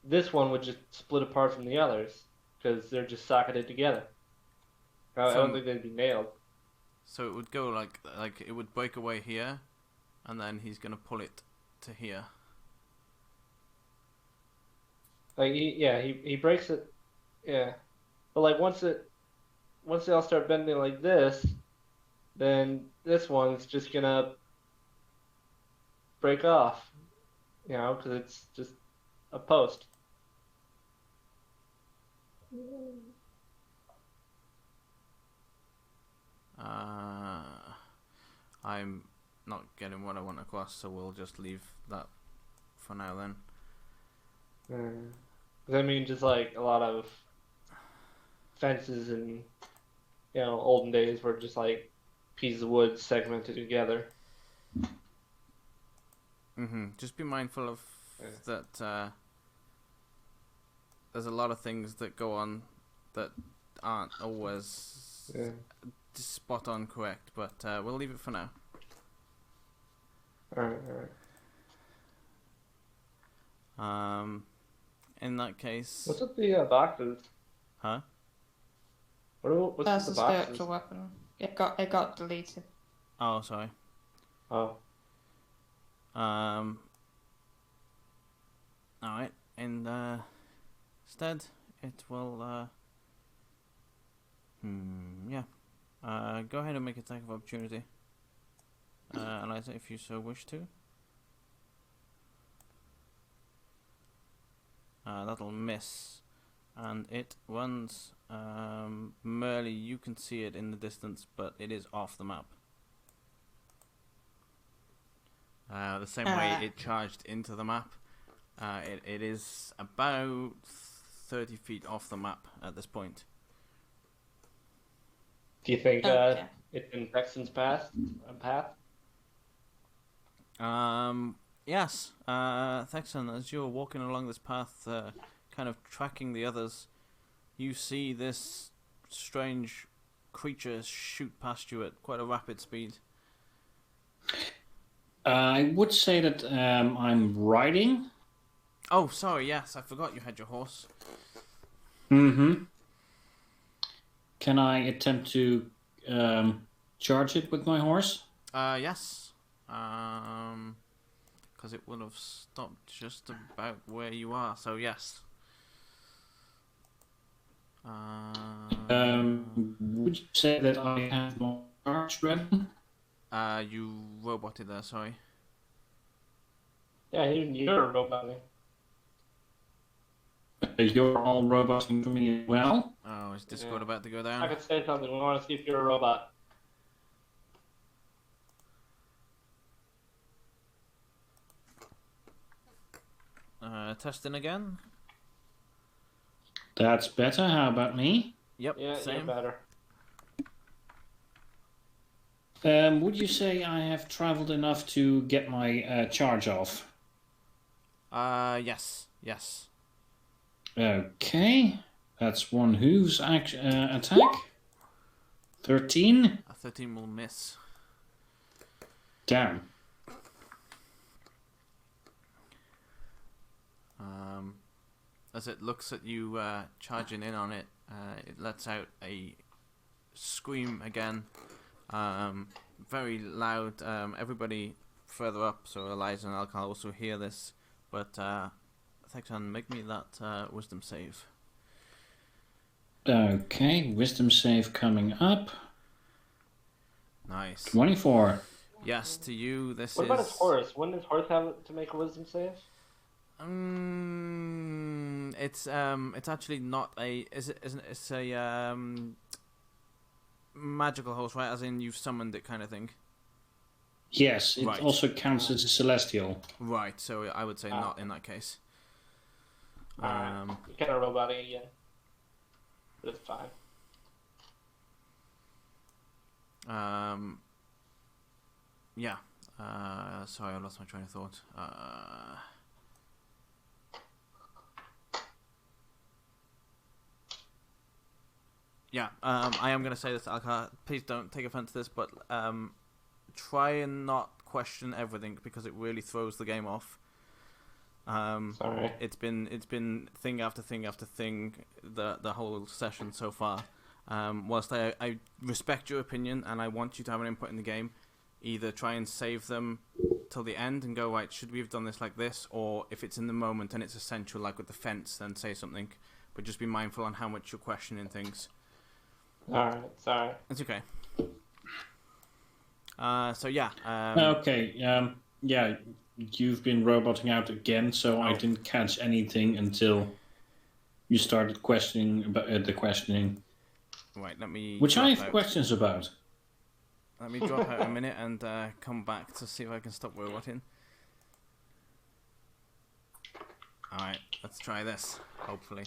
this one would just split apart from the others, because they're just socketed together. I don't think they'd be nailed. So it would go like it would break away here, and then he's gonna pull it to here. Like he breaks it, yeah. But like once they all start bending like this, then this one's just gonna break off, you know, because it's just a post. I'm not getting what I want across, so we'll just leave that for now then. I mean, just like a lot of fences in, you know, olden days were just like pieces of wood segmented together. Just be mindful of that. There's a lot of things that go on that aren't always spot on correct, but we'll leave it for now. Alright. In that case, What's with the boxes? huh? What's That's with a the boxes? spiritual weapon. It got deleted. Oh, sorry. Oh. All right. And instead, it will. Yeah. Go ahead and make attack of opportunity. Eliza, if you so wish to. That'll miss, and it runs. Merely, you can see it in the distance, but it is off the map. The same way it charged into the map. It is about 30 feet off the map at this point. Do you think Okay. it's in Texan's path? Yes. Thexan, as you're walking along this path, kind of tracking the others, you see this strange creature shoot past you at quite a rapid speed. I would say that I'm riding. Oh, sorry, yes, I forgot you had your horse. Mm-hmm. Can I attempt to charge it with my horse? Yes. Because it would have stopped just about where you are, so yes. Would you say that I have my charge ready? You roboted there, sorry. Yeah, you're a robot. You're all roboting for me as well? Oh, is Discord about to go I down? could say something. We want to see if you're a robot. Testing again? That's better. How about me? Yep, Yeah, same. you're better. Would you say I have traveled enough to get my charge off? Yes. Okay. That's one hooves attack. 13. A 13 will miss. Damn. As it looks at you charging in on it, it lets out a scream again. Very loud. Everybody further up, so Eliza and Al can also hear this. But Thexan, make me that wisdom save. Okay, wisdom save coming up. Nice. 24. Yes, to you, this What is... about his horse? Wouldn't his horse have to make a wisdom save? It's actually not a... It's a magical horse, right? As in you've summoned it kind of thing. Yes, it Right. also counts as a celestial. Right, so I would say not in that case. Alright. You're kind of roboting again. But it's fine. Yeah. Sorry, I lost my train of thought. Yeah, I am going to say this, Alka. Please don't take offense to this, but try and not question everything because it really throws the game off. Sorry. It's been thing after thing after thing the whole session so far. Whilst I respect your opinion and I want you to have an input in the game, either try and save them till the end and go, right, should we have done this like this, or if it's in the moment and it's essential, like with the fence, then say something. But just be mindful on how much you're questioning things. Alright, sorry. It's okay. So yeah. Okay, yeah, you've been roboting out again, so I didn't catch anything until you started questioning about the questioning. Right, let me. Which I have out. questions about. Let me drop out a minute and come back to see if I can stop roboting. Alright, let's try this. Hopefully.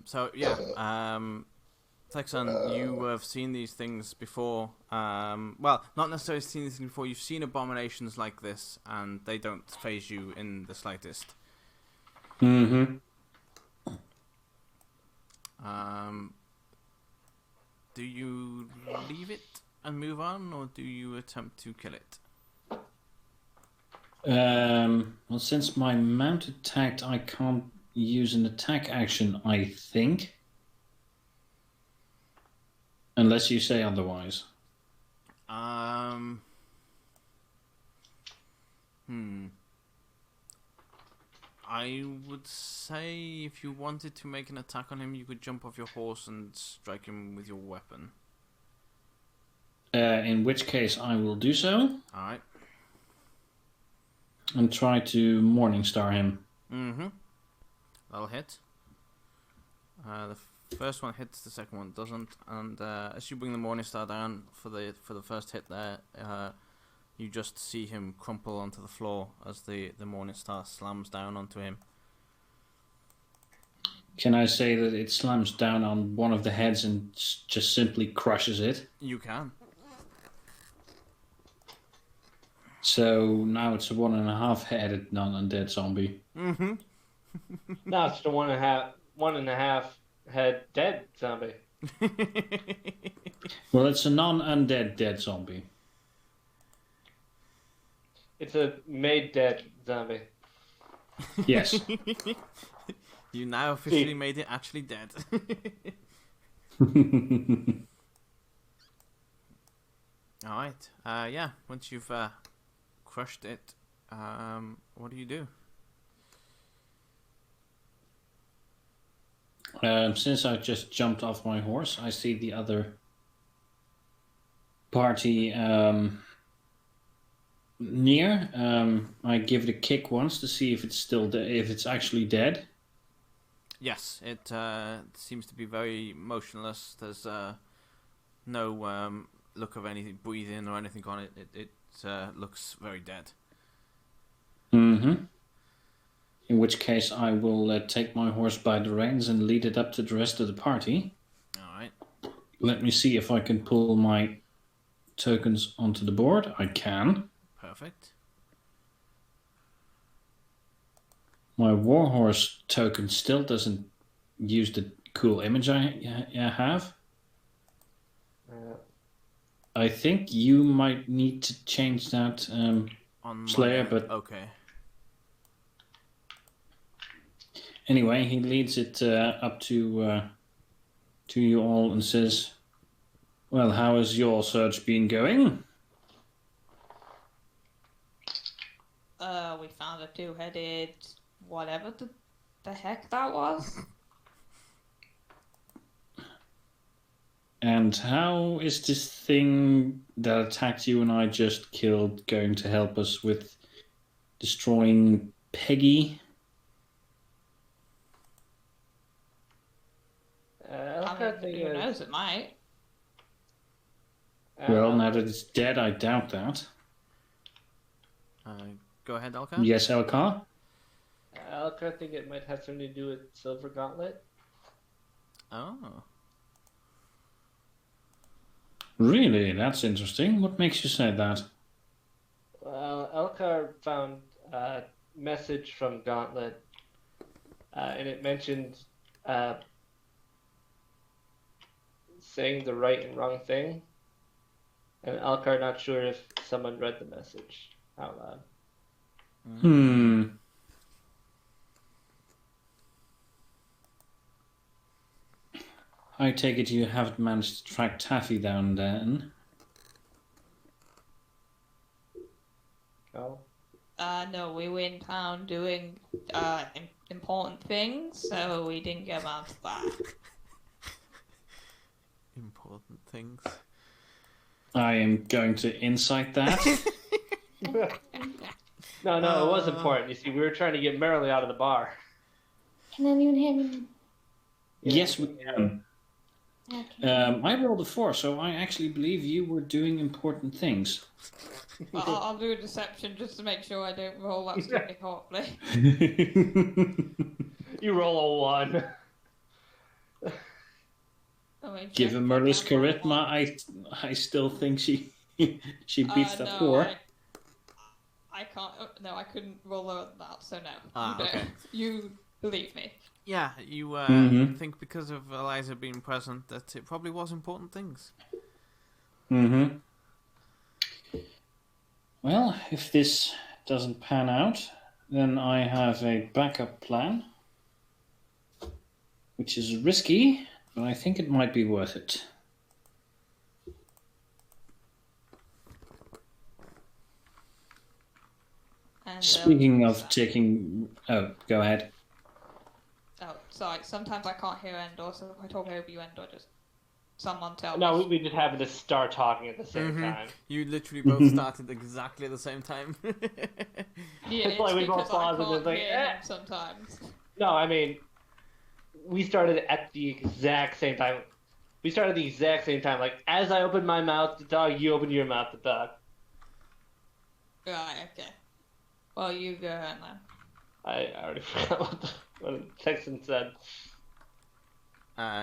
So yeah, Texan, you have seen these things before. Well, not necessarily seen these things before. You've seen abominations like this, and they don't faze you in the slightest. Mm-hmm. Do you leave it and move on, or do you attempt to kill it? Well, since my mount attacked, I can't use an attack action, I think. Unless you say otherwise. I would say if you wanted to make an attack on him, you could jump off your horse and strike him with your weapon. In which case, I will do so. Alright. And try to Morningstar him. Mm-hmm. That'll hit. The first one hits, the second one doesn't. And as you bring the Morningstar down for the first hit there, you just see him crumple onto the floor as the Morningstar slams down onto him. Can I say that it slams down on one of the heads and just simply crushes it? You can. So now it's a 1.5-headed non-undead zombie. Mm-hmm. No, it's the 1.5 head dead zombie. Well, it's a non-undead dead zombie. It's a made dead zombie. Yes. You now officially made it actually dead. Alright. Yeah, once you've crushed it, what do you do? Since I just jumped off my horse, I see the other party near. I give it a kick once to see if it's still if it's actually dead. Yes, it seems to be very motionless. There's no look of anything breathing or anything on it. It looks very dead. Mm-hmm. In which case, I will take my horse by the reins and lead it up to the rest of the party. Alright. Let me see if I can pull my tokens onto the board. I can. Perfect. My warhorse token still doesn't use the cool image I have. I think you might need to change that, On Slayer, but okay. anyway, he leads it up to you all and says, "Well, how has your search been going?" We found a two-headed whatever the heck that was. And how is this thing that attacked you and I just killed going to help us with destroying Peggy? I mean, who knows, it might. Well, now that it's dead, I doubt that. Go ahead, Elka. Yes, Elkar? I think it might have something to do with Silver Gauntlet. Oh. Really? That's interesting. What makes you say that? Well, Elkar found a message from Gauntlet, and it mentioned saying the right and wrong thing. And Elkar not sure if someone read the message out loud. I take it you haven't managed to track Taffy down then? No? No, we were in town doing important things, so we didn't get around to that. Important things. I am going to insight that. No, it was important. You see, we were trying to get Merrily out of the bar. Can anyone hear me? Yes, we can. Okay. I rolled a 4, so I actually believe you were doing important things. But I'll do a deception just to make sure I don't roll that stupid horribly. You roll a 1. I mean, Given check Merla's if I can roll charisma, I still think she beats that no, four. I can't. No, I couldn't roll lower than that. So no. Ah, you don't. okay. You believe me. Yeah, you Mhm. think because of Eliza being present that it probably was important things. Mm-hmm. Well, if this doesn't pan out, then I have a backup plan, which is risky, but I think it might be worth it. And, Speaking of taking... Oh, go ahead. Oh, sorry. Sometimes I can't hear Endor, so if I talk over you, Endor, just someone tell No, me. we just happened to start talking at the same time. You literally both started exactly at the same time. Yeah, It's like we both because paused I and can't it's like, hear eh. him sometimes. No, I mean, we started at the exact same time. We started the exact same time. Like, as I opened my mouth to talk, you opened your mouth to talk. Right. Okay. Well, you go ahead now. I already forgot what the Texan said.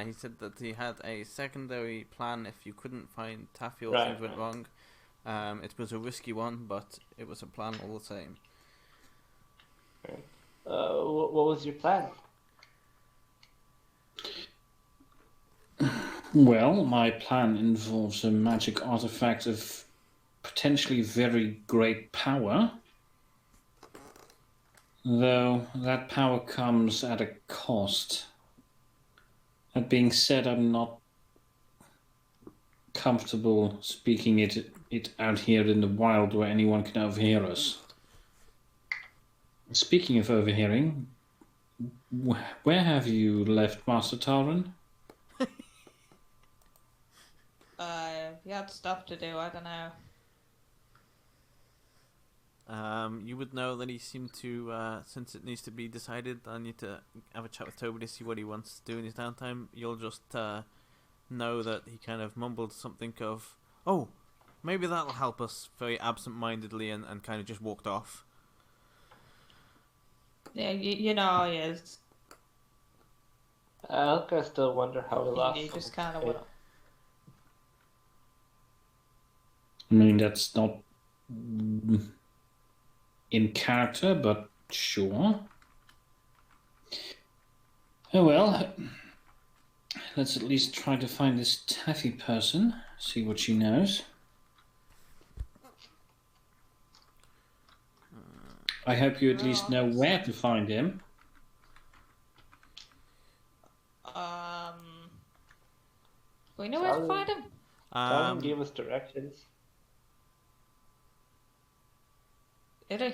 He said that he had a secondary plan if you couldn't find Taffy or Right. things went wrong. It was a risky one, but it was a plan all the same. What was your plan? Well, my plan involves a magic artifact of potentially very great power, though that power comes at a cost. That being said, I'm not comfortable speaking it out here in the wild where anyone can overhear us. Speaking of overhearing, where have you left Master Taran? He had stuff to do. I don't know. You would know that he seemed to, since it needs to be decided, I need to have a chat with Toby to see what he wants to do in his downtime. You'll just know that he kind of mumbled something of, oh, maybe that'll help us, very absent-mindedly, and kind of just walked off. Yeah, you know how he is. I still wonder how we lost. You just kind of went. I mean, that's not in character, but sure. Oh well, let's at least try to find this taffy person, see what she knows. I hope you at least know where to find him. We know where to find him. Doesn't give us directions. Did he?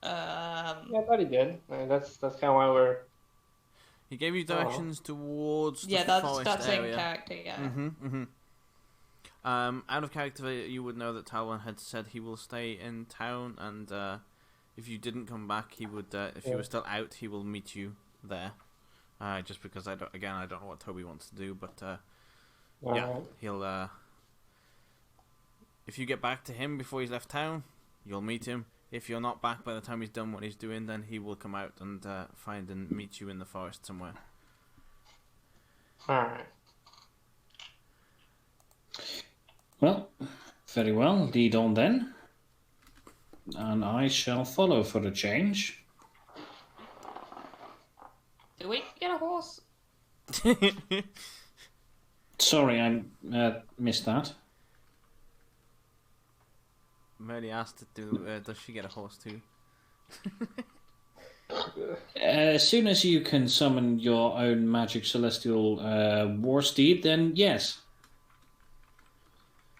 Yeah, I thought he did. I mean, that's kind of why we're. He gave you directions towards the Yeah, forest that's area. in character. Yeah. Out of character, you would know that Talon had said he will stay in town, and if you didn't come back, he would. If you were still out, he will meet you there. Just because I don't know what Toby wants to do, but yeah, he'll. If you get back to him before he's left town, you'll meet him. If you're not back by the time he's done what he's doing, then he will come out and find and meet you in the forest somewhere. Alright. Well, very well, lead on then. And I shall follow for a change. Do we get a horse? Sorry, I missed that. Merely asked does she get a horse too? As soon as you can summon your own magic celestial war steed, then yes.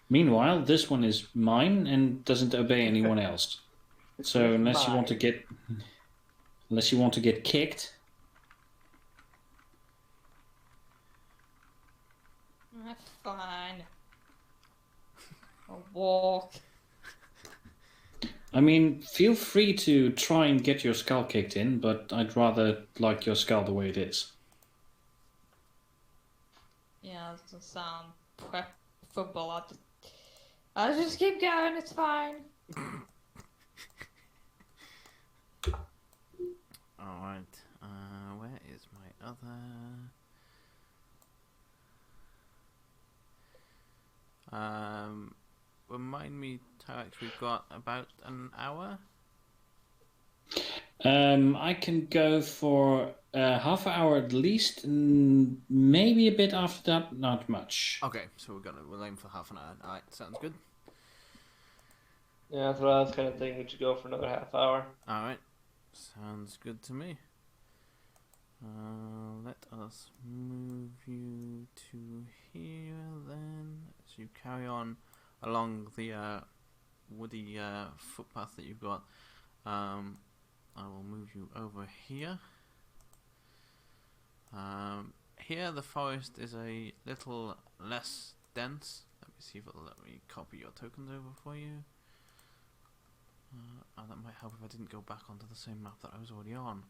Meanwhile, this one is mine and doesn't obey anyone else. So unless you want to get kicked, That's fine. I'll walk. I mean, feel free to try and get your skull kicked in, but I'd rather like your skull the way it is. Yeah, that doesn't sound preferable. I'll just keep going. It's fine. Alright, where is my other... Remind me, Tyrex, we've got about an hour? I can go for half an hour at least, and maybe a bit after that, not much. Okay, so we'll aim for half an hour. Alright, sounds good. Yeah, that's what I was kind of thinking. We should go for another half hour. Alright, sounds good to me. Let us move you to here then. So you carry on along the woody footpath that you've got. I will move you over here. Here the forest is a little less dense. Let me see if it'll let me copy your tokens over for you. That might help if I didn't go back onto the same map that I was already on.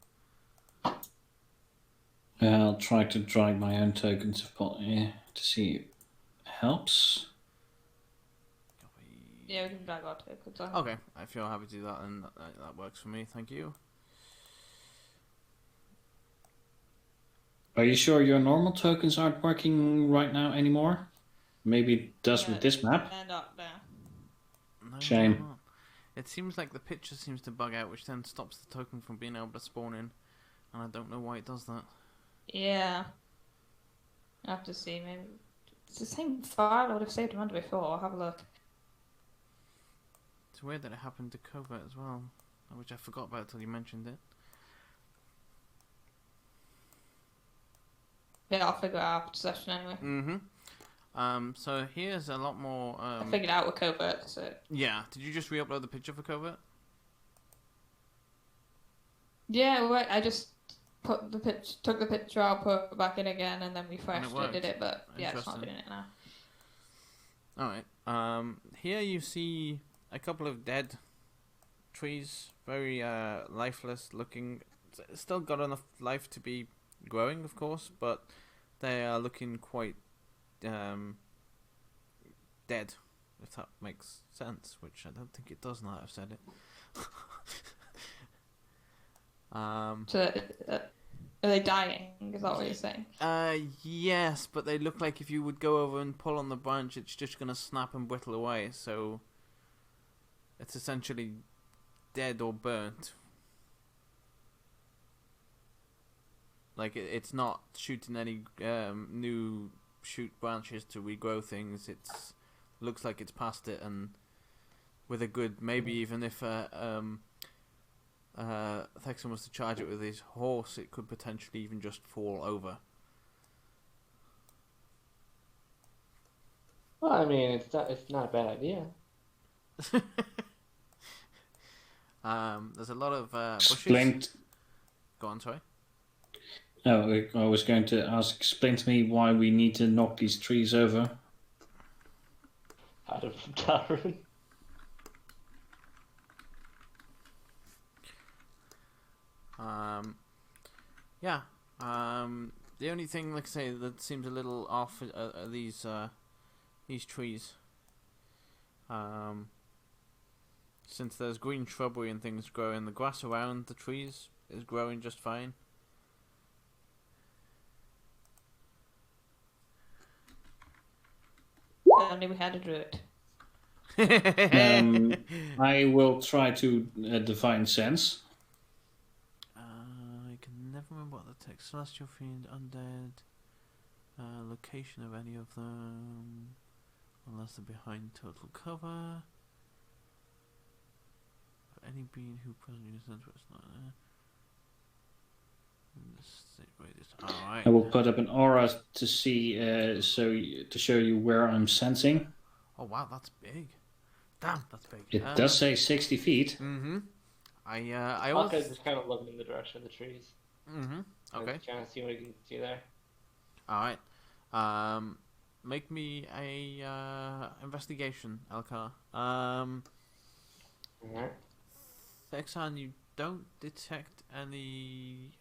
I'll try to drag my own tokens to see if it helps. Copy. Yeah, we can drag our tokens on. Okay, if you're happy to do that, then that works for me. Thank you. Are you sure your normal tokens aren't working right now anymore? Maybe it does with this map. They're not there. No, Shame. they're not. It seems like the picture seems to bug out, which then stops the token from being able to spawn in, and I don't know why it does that. Yeah. I have to see, maybe. It's the same file I would have saved them under before. I'll have a look. It's weird that it happened to Covert as well, which I forgot about till you mentioned it. Yeah, I'll figure it out after session anyway. So here's a lot more. I figured out with covert, so. Yeah. Did you just re-upload the picture for Covert? Yeah, wait, I just took the picture out, put it back in again, and then refreshed it, did it, but yeah, it's not doing it now. Alright. Here you see a couple of dead trees, very lifeless looking. Still got enough life to be growing, of course, but they are looking quite dead, if that makes sense, which I don't think it does now that I've said it. So, are they dying? Is that what you're saying? Yes, but they look like if you would go over and pull on the branch, it's just gonna snap and brittle away, so it's essentially dead or burnt. Like, it's not shooting any new shoot branches to regrow things. It's looks like it's past it, and with a good, maybe even if Thexan was to charge it with his horse, it could potentially even just fall over. Well, I mean, it's not a bad idea. There's a lot of bushes. Explained. Go on, sorry. Oh, I was going to ask. Explain to me why we need to knock these trees over. Out of Darren. Yeah. The only thing, like I say, that seems a little off are these trees. Since there's green shrubbery and things growing, the grass around the trees is growing just fine. Only we had a druid. I will try to divine sense. I can never remember what the text. Celestial Fiend, Undead, location of any of them, unless they're behind total cover. Any being who presently is not there. Alright. I will put up an aura to see, to show you where I'm sensing. Oh wow, that's big. Damn, that's big. It does say 60 feet. I Hawkeye's always. just kind of looking in the direction of the trees. Okay. Trying to see what he can see there. All right. Make me a investigation, Elkar. Alright. Thexan, you don't detect any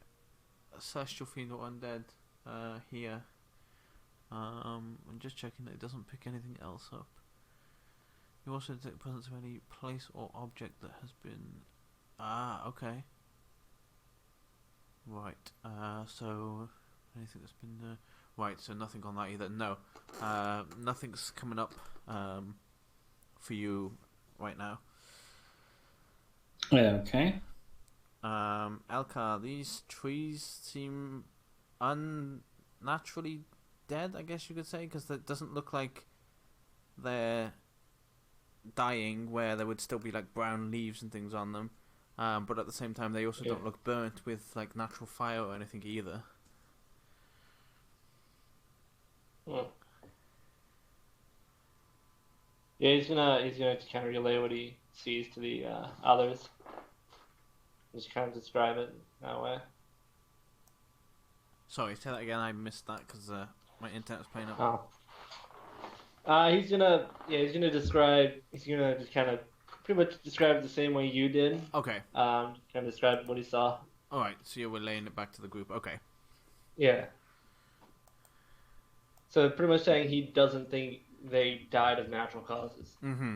celestial fiend or undead here. I'm just checking that it doesn't pick anything else up. You also detect the presence of any place or object that has been. Okay. Right. So anything that's been Right, so nothing on that either. No, nothing's coming up for you right now. Okay. Elkar, these trees seem unnaturally dead, I guess you could say, because it doesn't look like they're dying where there would still be like brown leaves and things on them. But at the same time, they also don't look burnt with like natural fire or anything either. Yeah, he's gonna kind of relay what he sees to the others. Just kind of describe it that way. Sorry, say that again. I missed that because my internet's playing up. He's gonna describe. He's gonna just kind of pretty much describe it the same way you did. Okay. Kind of describe what he saw. All right. So you're relaying it back to the group. Okay. Yeah. So pretty much saying he doesn't think they died of natural causes. Mm-hmm.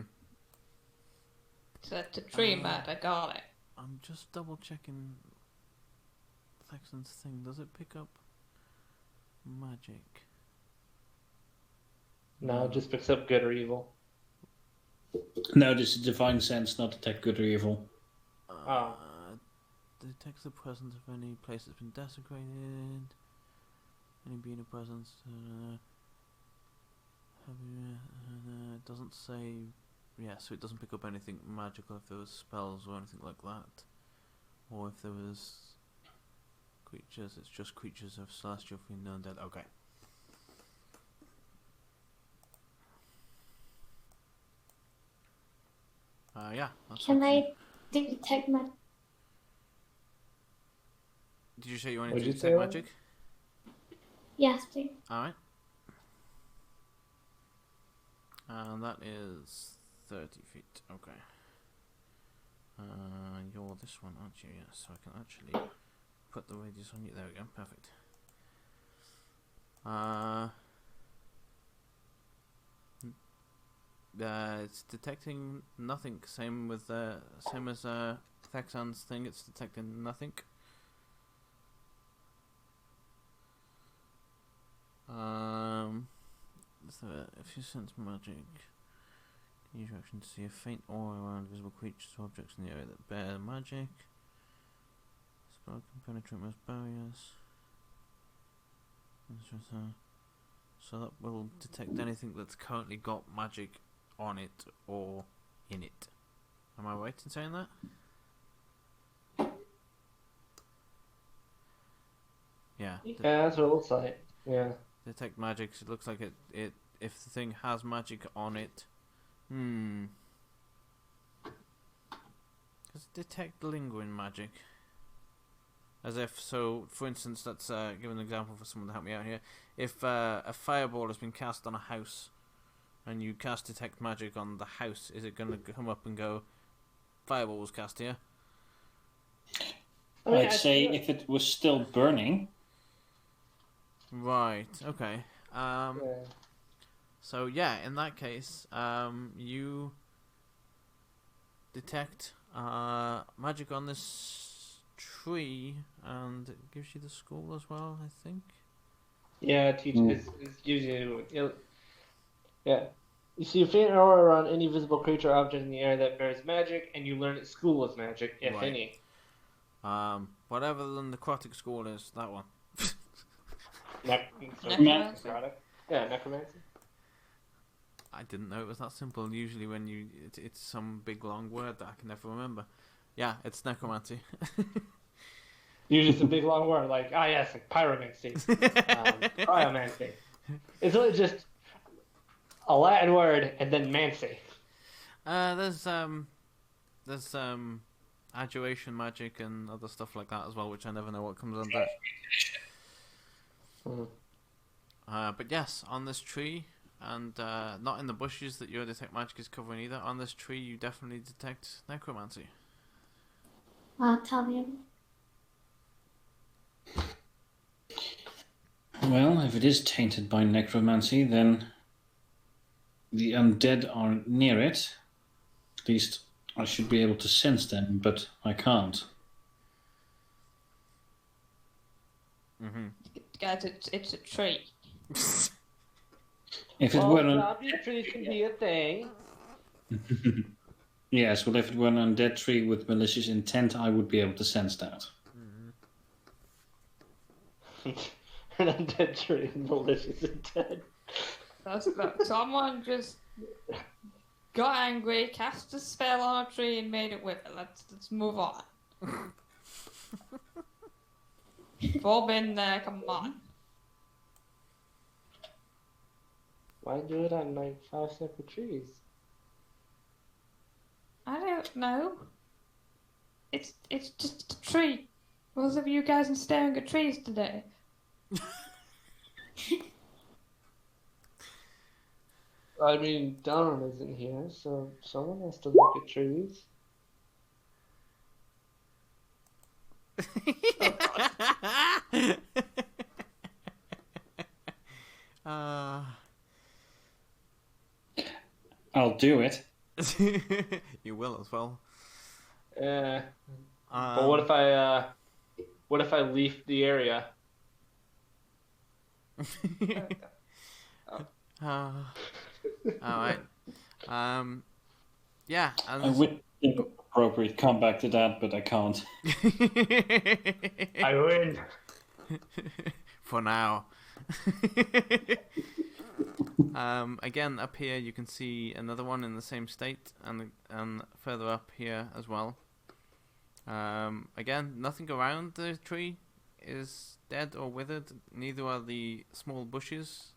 So it's a tree mat, I got it. I'm just double checking Thexan's thing. Does it pick up magic? No, it just picks up good or evil. No, this is divine sense, not detect good or evil. Detects the presence of any place that's been desecrated. Any being a presence. It doesn't say. Yeah, so it doesn't pick up anything magical if there was spells or anything like that. Or if there was creatures, it's just creatures of celestial, fiend, undead. Okay. Yeah. Can I detect my... Did you say you wanted What'd to you say, detect Ryan? magic? Yes, please. Alright. And that is 30 feet. Okay. You're this one, aren't you? Yes, so I can actually put the radius on you. There we go. Perfect. It's detecting nothing. Same with same as Thexan's thing. It's detecting nothing. So if you sense magic, use your action to see a faint aura around visible creatures or objects in the area that bear magic. Spell can penetrate most barriers. So that will detect anything that's currently got magic on it or in it. Am I right in saying that? Yeah. Yeah, that's what it looks like. Yeah. Detect magic. It looks like it. If the thing has magic on it, Does it detect lingering magic? As if, so, for instance, let's give an example for someone to help me out here. If a fireball has been cast on a house, and you cast detect magic on the house, is it going to come up and go, fireball was cast here? I'd say if it was still burning. Right, okay. Yeah. So yeah, in that case, you detect magic on this tree, and it gives you the skull as well, I think. Yeah, it teaches. It gives you. Yeah. You see a faint aura around any visible creature or object in the air that bears magic, and you learn its school of magic, if Right. any. Whatever the necrotic skull is, that one. Necromancy? Yeah, necromancy. I didn't know it was that simple. Usually when it's some big long word that I can never remember. Yeah, it's necromancy. Usually it's a big long word, like, yes, like pyromancy. Cryomancy. It's really just a Latin word and then mancy. There's adjuration magic and other stuff like that as well, which I never know what comes under. But yes, on this tree, and not in the bushes that your detect magic is covering either. On this tree, you definitely detect necromancy. Tell me. Well, if it is tainted by necromancy, then the undead are near it. At least I should be able to sense them, but I can't. Mm-hmm. Guys, it's a tree. If it Well, were zombie trees can be a thing. yes, well, if it were an undead tree with malicious intent, I would be able to sense that. An undead tree with malicious intent. Someone just got angry, cast a spell on a tree, and made it wither. Let's move on. We've all been there. Come on. Why do it on like 5 separate trees? I don't know. It's just a tree. Most of you guys are staring at trees today. I mean, Donald isn't here, so someone has to look at trees. I'll do it. You will as well. But what if I leaf the area? Alright. Yeah. I would think it appropriate come back to that, but I can't. I win. For now. Again, up here you can see another one in the same state, and further up here as well. Again, nothing around the tree is dead or withered. Neither are the small bushes.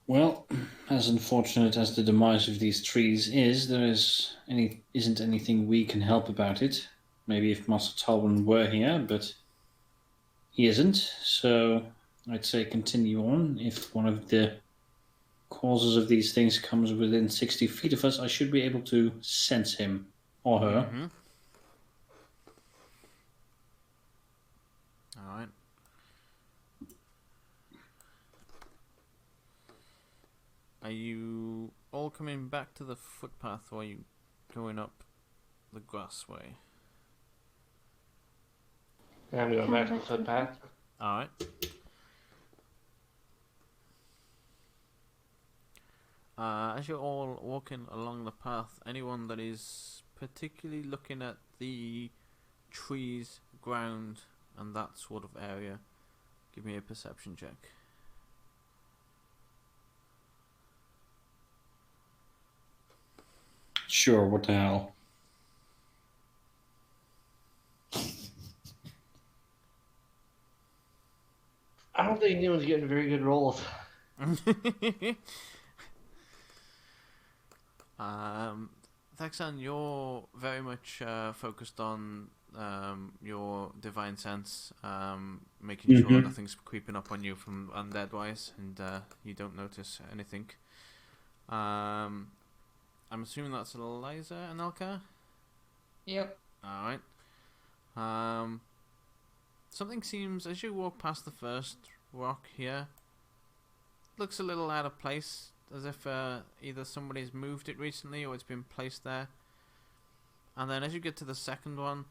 Well, as unfortunate as the demise of these trees is, there isn't anything we can help about it. Maybe if Master Talbot were here, but he isn't. So I'd say continue on. If one of the causes of these things comes within 60 feet of us, I should be able to sense him or her. Mm-hmm. All right. Are you all coming back to the footpath, or are you going up the grass way? I'm going back to the footpath. Alright. As you're all walking along the path, anyone that is particularly looking at the trees, ground, and that sort of area, give me a perception check. Sure, what the hell? I don't think anyone's getting very good rolls. Thaxan, you're very much focused on your divine sense, making sure nothing's creeping up on you from undead wise, and you don't notice anything. I'm assuming that's Eliza and Elka? Yep. Alright. Something seems, as you walk past the first rock here, looks a little out of place, as if either somebody's moved it recently or it's been placed there. And then as you get to the second one...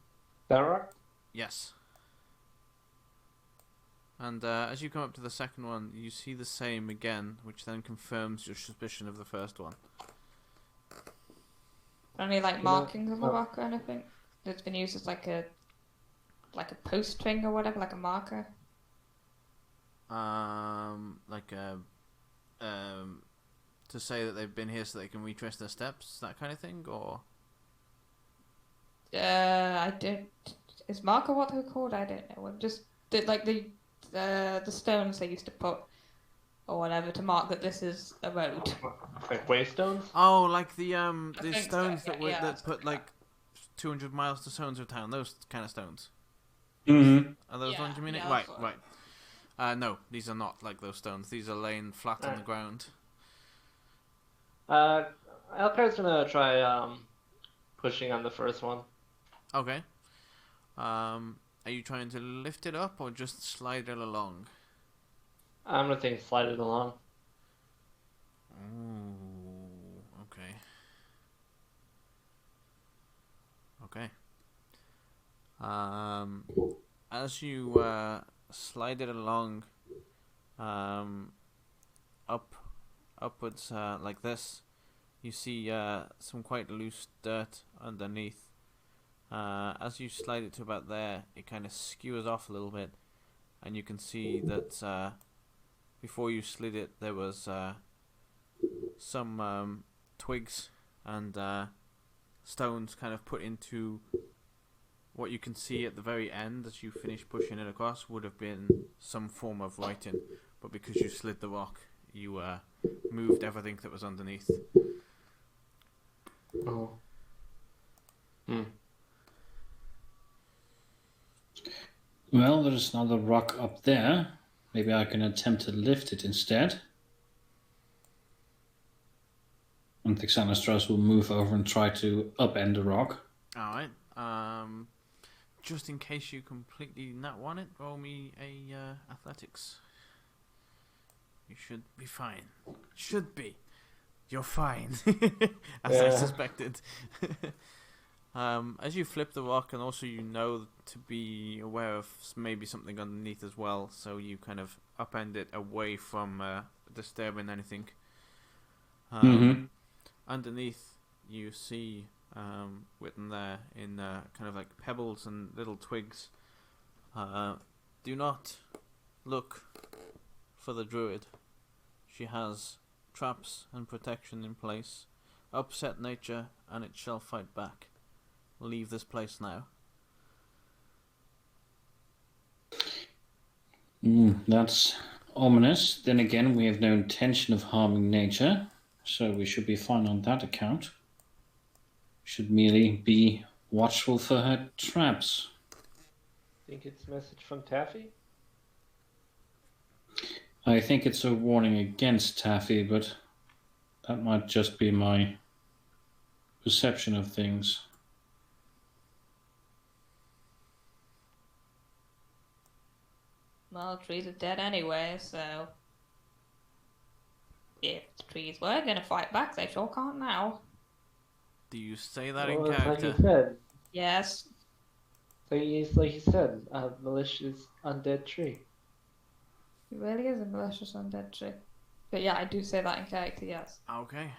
That rock? Yes. And as you come up to the second one, you see the same again, which then confirms your suspicion of the first one. Any like markings on the rock or anything that's been used as like a post thing or whatever, like a marker? Like to say that they've been here so they can retrace their steps, that kind of thing, or? I did. Is marker what they're called? I don't know. I'm just like the stones they used to put or whatever to mark that this is a road. Like waystones? Oh, like the stones so, that yeah. that put like 200 miles to so-and-so town, those kind of stones. Mm-hmm. Are those Yeah, ones you mean? yeah, Right, that's right. No, these are not like those stones. These are laying flat on the ground. Elkar's gonna try pushing on the first one. Okay. Are you trying to lift it up or just slide it along? I'm gonna think slide it along. Ooh. Okay. As you slide it along, upwards like this, you see some quite loose dirt underneath. As you slide it to about there, it kind of skewers off a little bit, and you can see that before you slid it, there was some twigs and stones kind of put into what you can see at the very end as you finish pushing it across would have been some form of writing, but because you slid the rock, you moved everything that was underneath. Oh. Hmm. Well, there's another rock up there. Maybe I can attempt to lift it instead. And the Xanastros will move over and try to upend the rock. Alright. Just in case you completely not want it, roll me a athletics. You should be fine. Should be. You're fine. As I suspected. As you flip the rock, and also you know to be aware of maybe something underneath as well, so you kind of upend it away from disturbing anything. Underneath, you see written there in kind of like pebbles and little twigs. Do not look for the druid. She has traps and protection in place. Upset nature, and it shall fight back. Leave this place now. That's ominous. Then again, we have no intention of harming nature, so we should be fine on that account. Should merely be watchful for her traps. Think it's a message from Taffy? I think it's a warning against Taffy, but that might just be my perception of things. Well, trees are dead anyway, so if the trees were gonna fight back, they sure can't now. Do you say that Well, in it's character? like you said. Yes. It's like you said, a malicious undead tree. It really is a malicious undead tree. But yeah, I do say that in character, yes. Okay.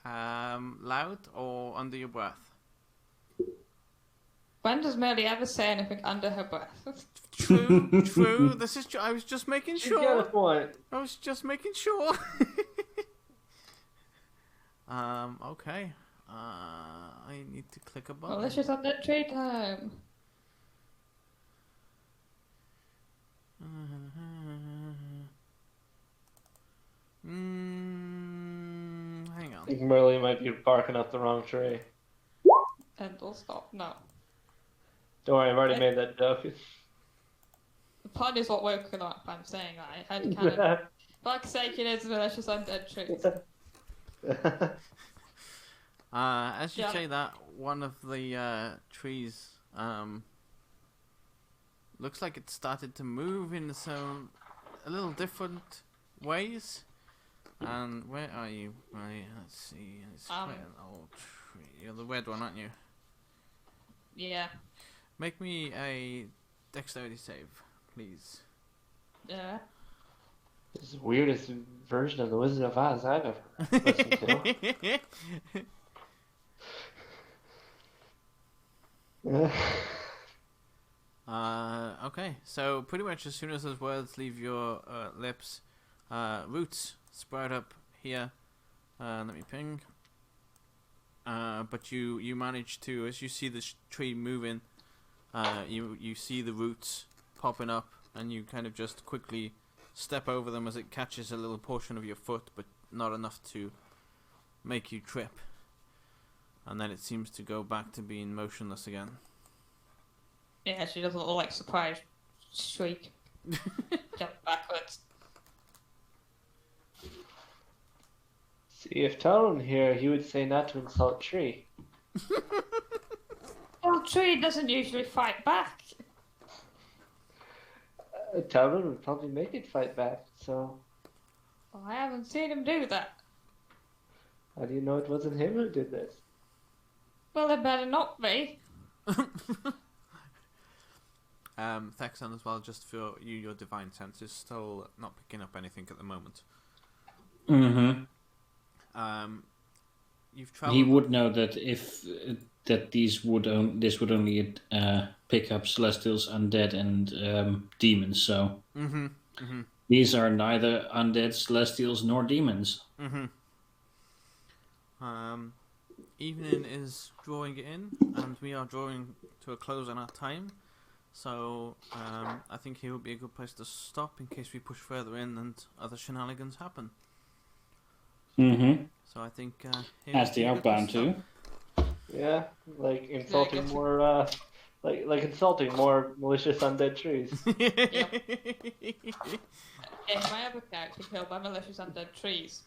Loud or under your breath? When does Merly ever say anything under her breath? True. This is. I was just making You get a sure. point. I was just making sure. Okay. I need to click a button. Malicious undead tree time. Hang I on. think Merle might be barking up the wrong tree. And we'll stop. No. Don't worry, I've already made that joke. The pun is what woken up. I'm saying that. I had kind of. Fuck's sake, it is a malicious undead tree. As you Yeah. say that, one of the trees looks like it started to move in some a little different ways. And where are you? Right, let's see. It's quite an old tree. You're the red one, aren't you? Yeah. Make me a dexterity save, please. Yeah. This is the weirdest version of the Wizard of Oz I've ever listened to. Okay, so pretty much as soon as those words leave your lips, roots sprout up here. Let me ping. But you manage to, as you see this tree moving, you see the roots popping up, and you kind of just quickly step over them as it catches a little portion of your foot, but not enough to make you trip. And then it seems to go back to being motionless again. Yeah, she does a little, like, surprise shriek. Jump backwards. See, if Tone here, he would say not to insult Tree. Well, tree doesn't usually fight back. Tone would probably make it fight back, so Well, I haven't seen him do that. how do you know it wasn't him who did this? Well, it better not be. Thexan as well, just for you, your divine sense is still not picking up anything at the moment. Mm-hmm. You've traveled. He would know that if that this would only pick up celestials, undead, and demons. So these are neither undead, celestials, nor demons. Evening is drawing in, and we are drawing to a close on our time. So I think here would be a good place to stop in case we push further in and other shenanigans happen. Mm-hmm. So I think As they are bound to. Yeah, like insulting more, like insulting more malicious undead trees. If my other character killed by malicious undead trees.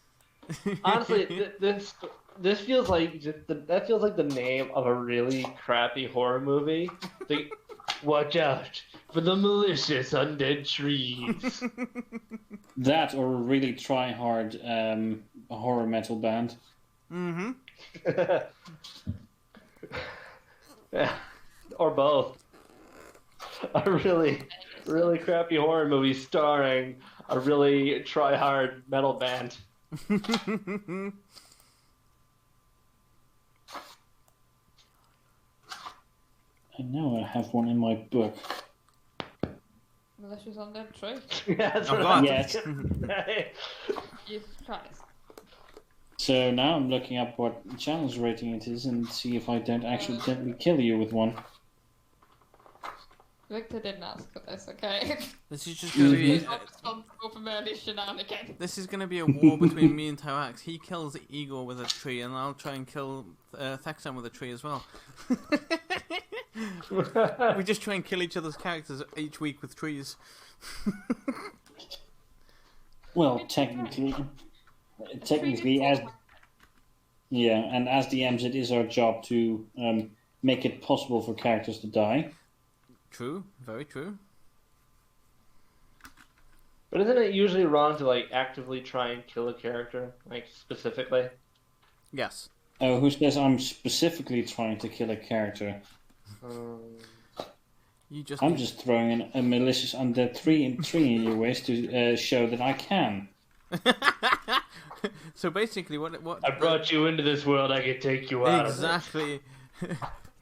Honestly, this feels like that feels like the name of a really crappy horror movie. Like, watch out for the malicious undead trees. That or a really try-hard horror metal band. Yeah, or both. A really crappy horror movie starring a really try-hard metal band. I know I have one in my book. Malicious undead tree. Yeah, that's Oh, what God. I'm Yes. gonna say. Jesus Christ. So now I'm looking up what challenge rating it is and see if I don't accidentally kill you with one. Victor didn't ask for this, okay? This is just going to be. He's not responsible for Merly's shenanigans. This is going to be a war between me and Tyrax. He kills Igor with a tree, and I'll try and kill Thexan with a tree as well. We just try and kill each other's characters each week with trees. Well, technically, as and as DMs, it is our job to make it possible for characters to die. True, very true. But isn't it usually wrong to like actively try and kill a character, like specifically? Yes. Oh, who says I'm specifically trying to kill a character? I'm just throwing in a malicious undead tree in your ways to show that I can. So basically, what I brought you into this world, I can take you out. Exactly.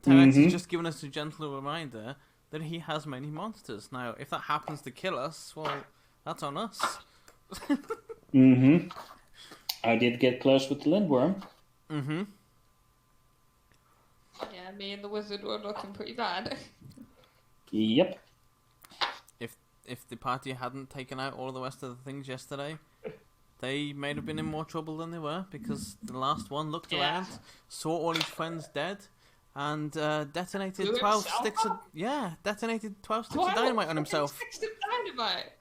Tyrax has just given us a gentle reminder that he has many monsters. Now, if that happens to kill us, well, that's on us. I did get close with the lindworm. Yeah, me and the wizard were looking pretty bad. Yep. If the party hadn't taken out all the rest of the things yesterday, they may have been in more trouble than they were, because the last one looked around, saw all his friends dead, and detonated 12 sticks of dynamite on himself. 12 sticks of dynamite?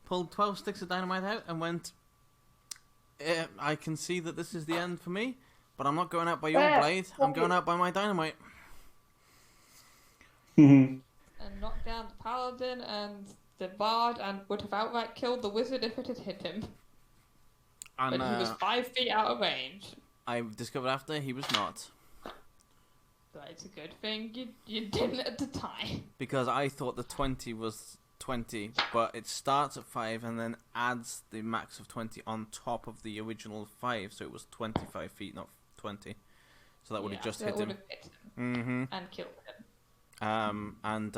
Pulled 12 sticks of dynamite out and went, I can see that this is the end for me, but I'm not going out by your blade, I'm going out by my dynamite. And knocked down the paladin and the bard, and would have outright killed the wizard if it had hit him. And, but he was 5 feet out of range. I discovered after he was not. But it's a good thing you didn't at the time. Because I thought the 20 was 20, but it starts at 5 and then adds the max of 20 on top of the original 5, so it was 25 feet, not 20. So that would have just hit him. And killed him. And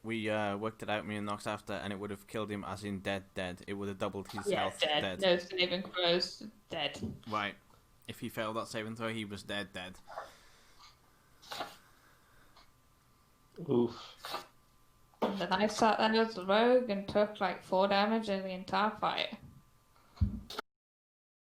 we worked it out, me and Nox, after, and it would have killed him as in dead. It would have doubled his health. Dead. No saving throws. Dead. Right. If he failed that saving throw, he was dead. Oof. And then I sat there as a rogue and took like 4 damage in the entire fight.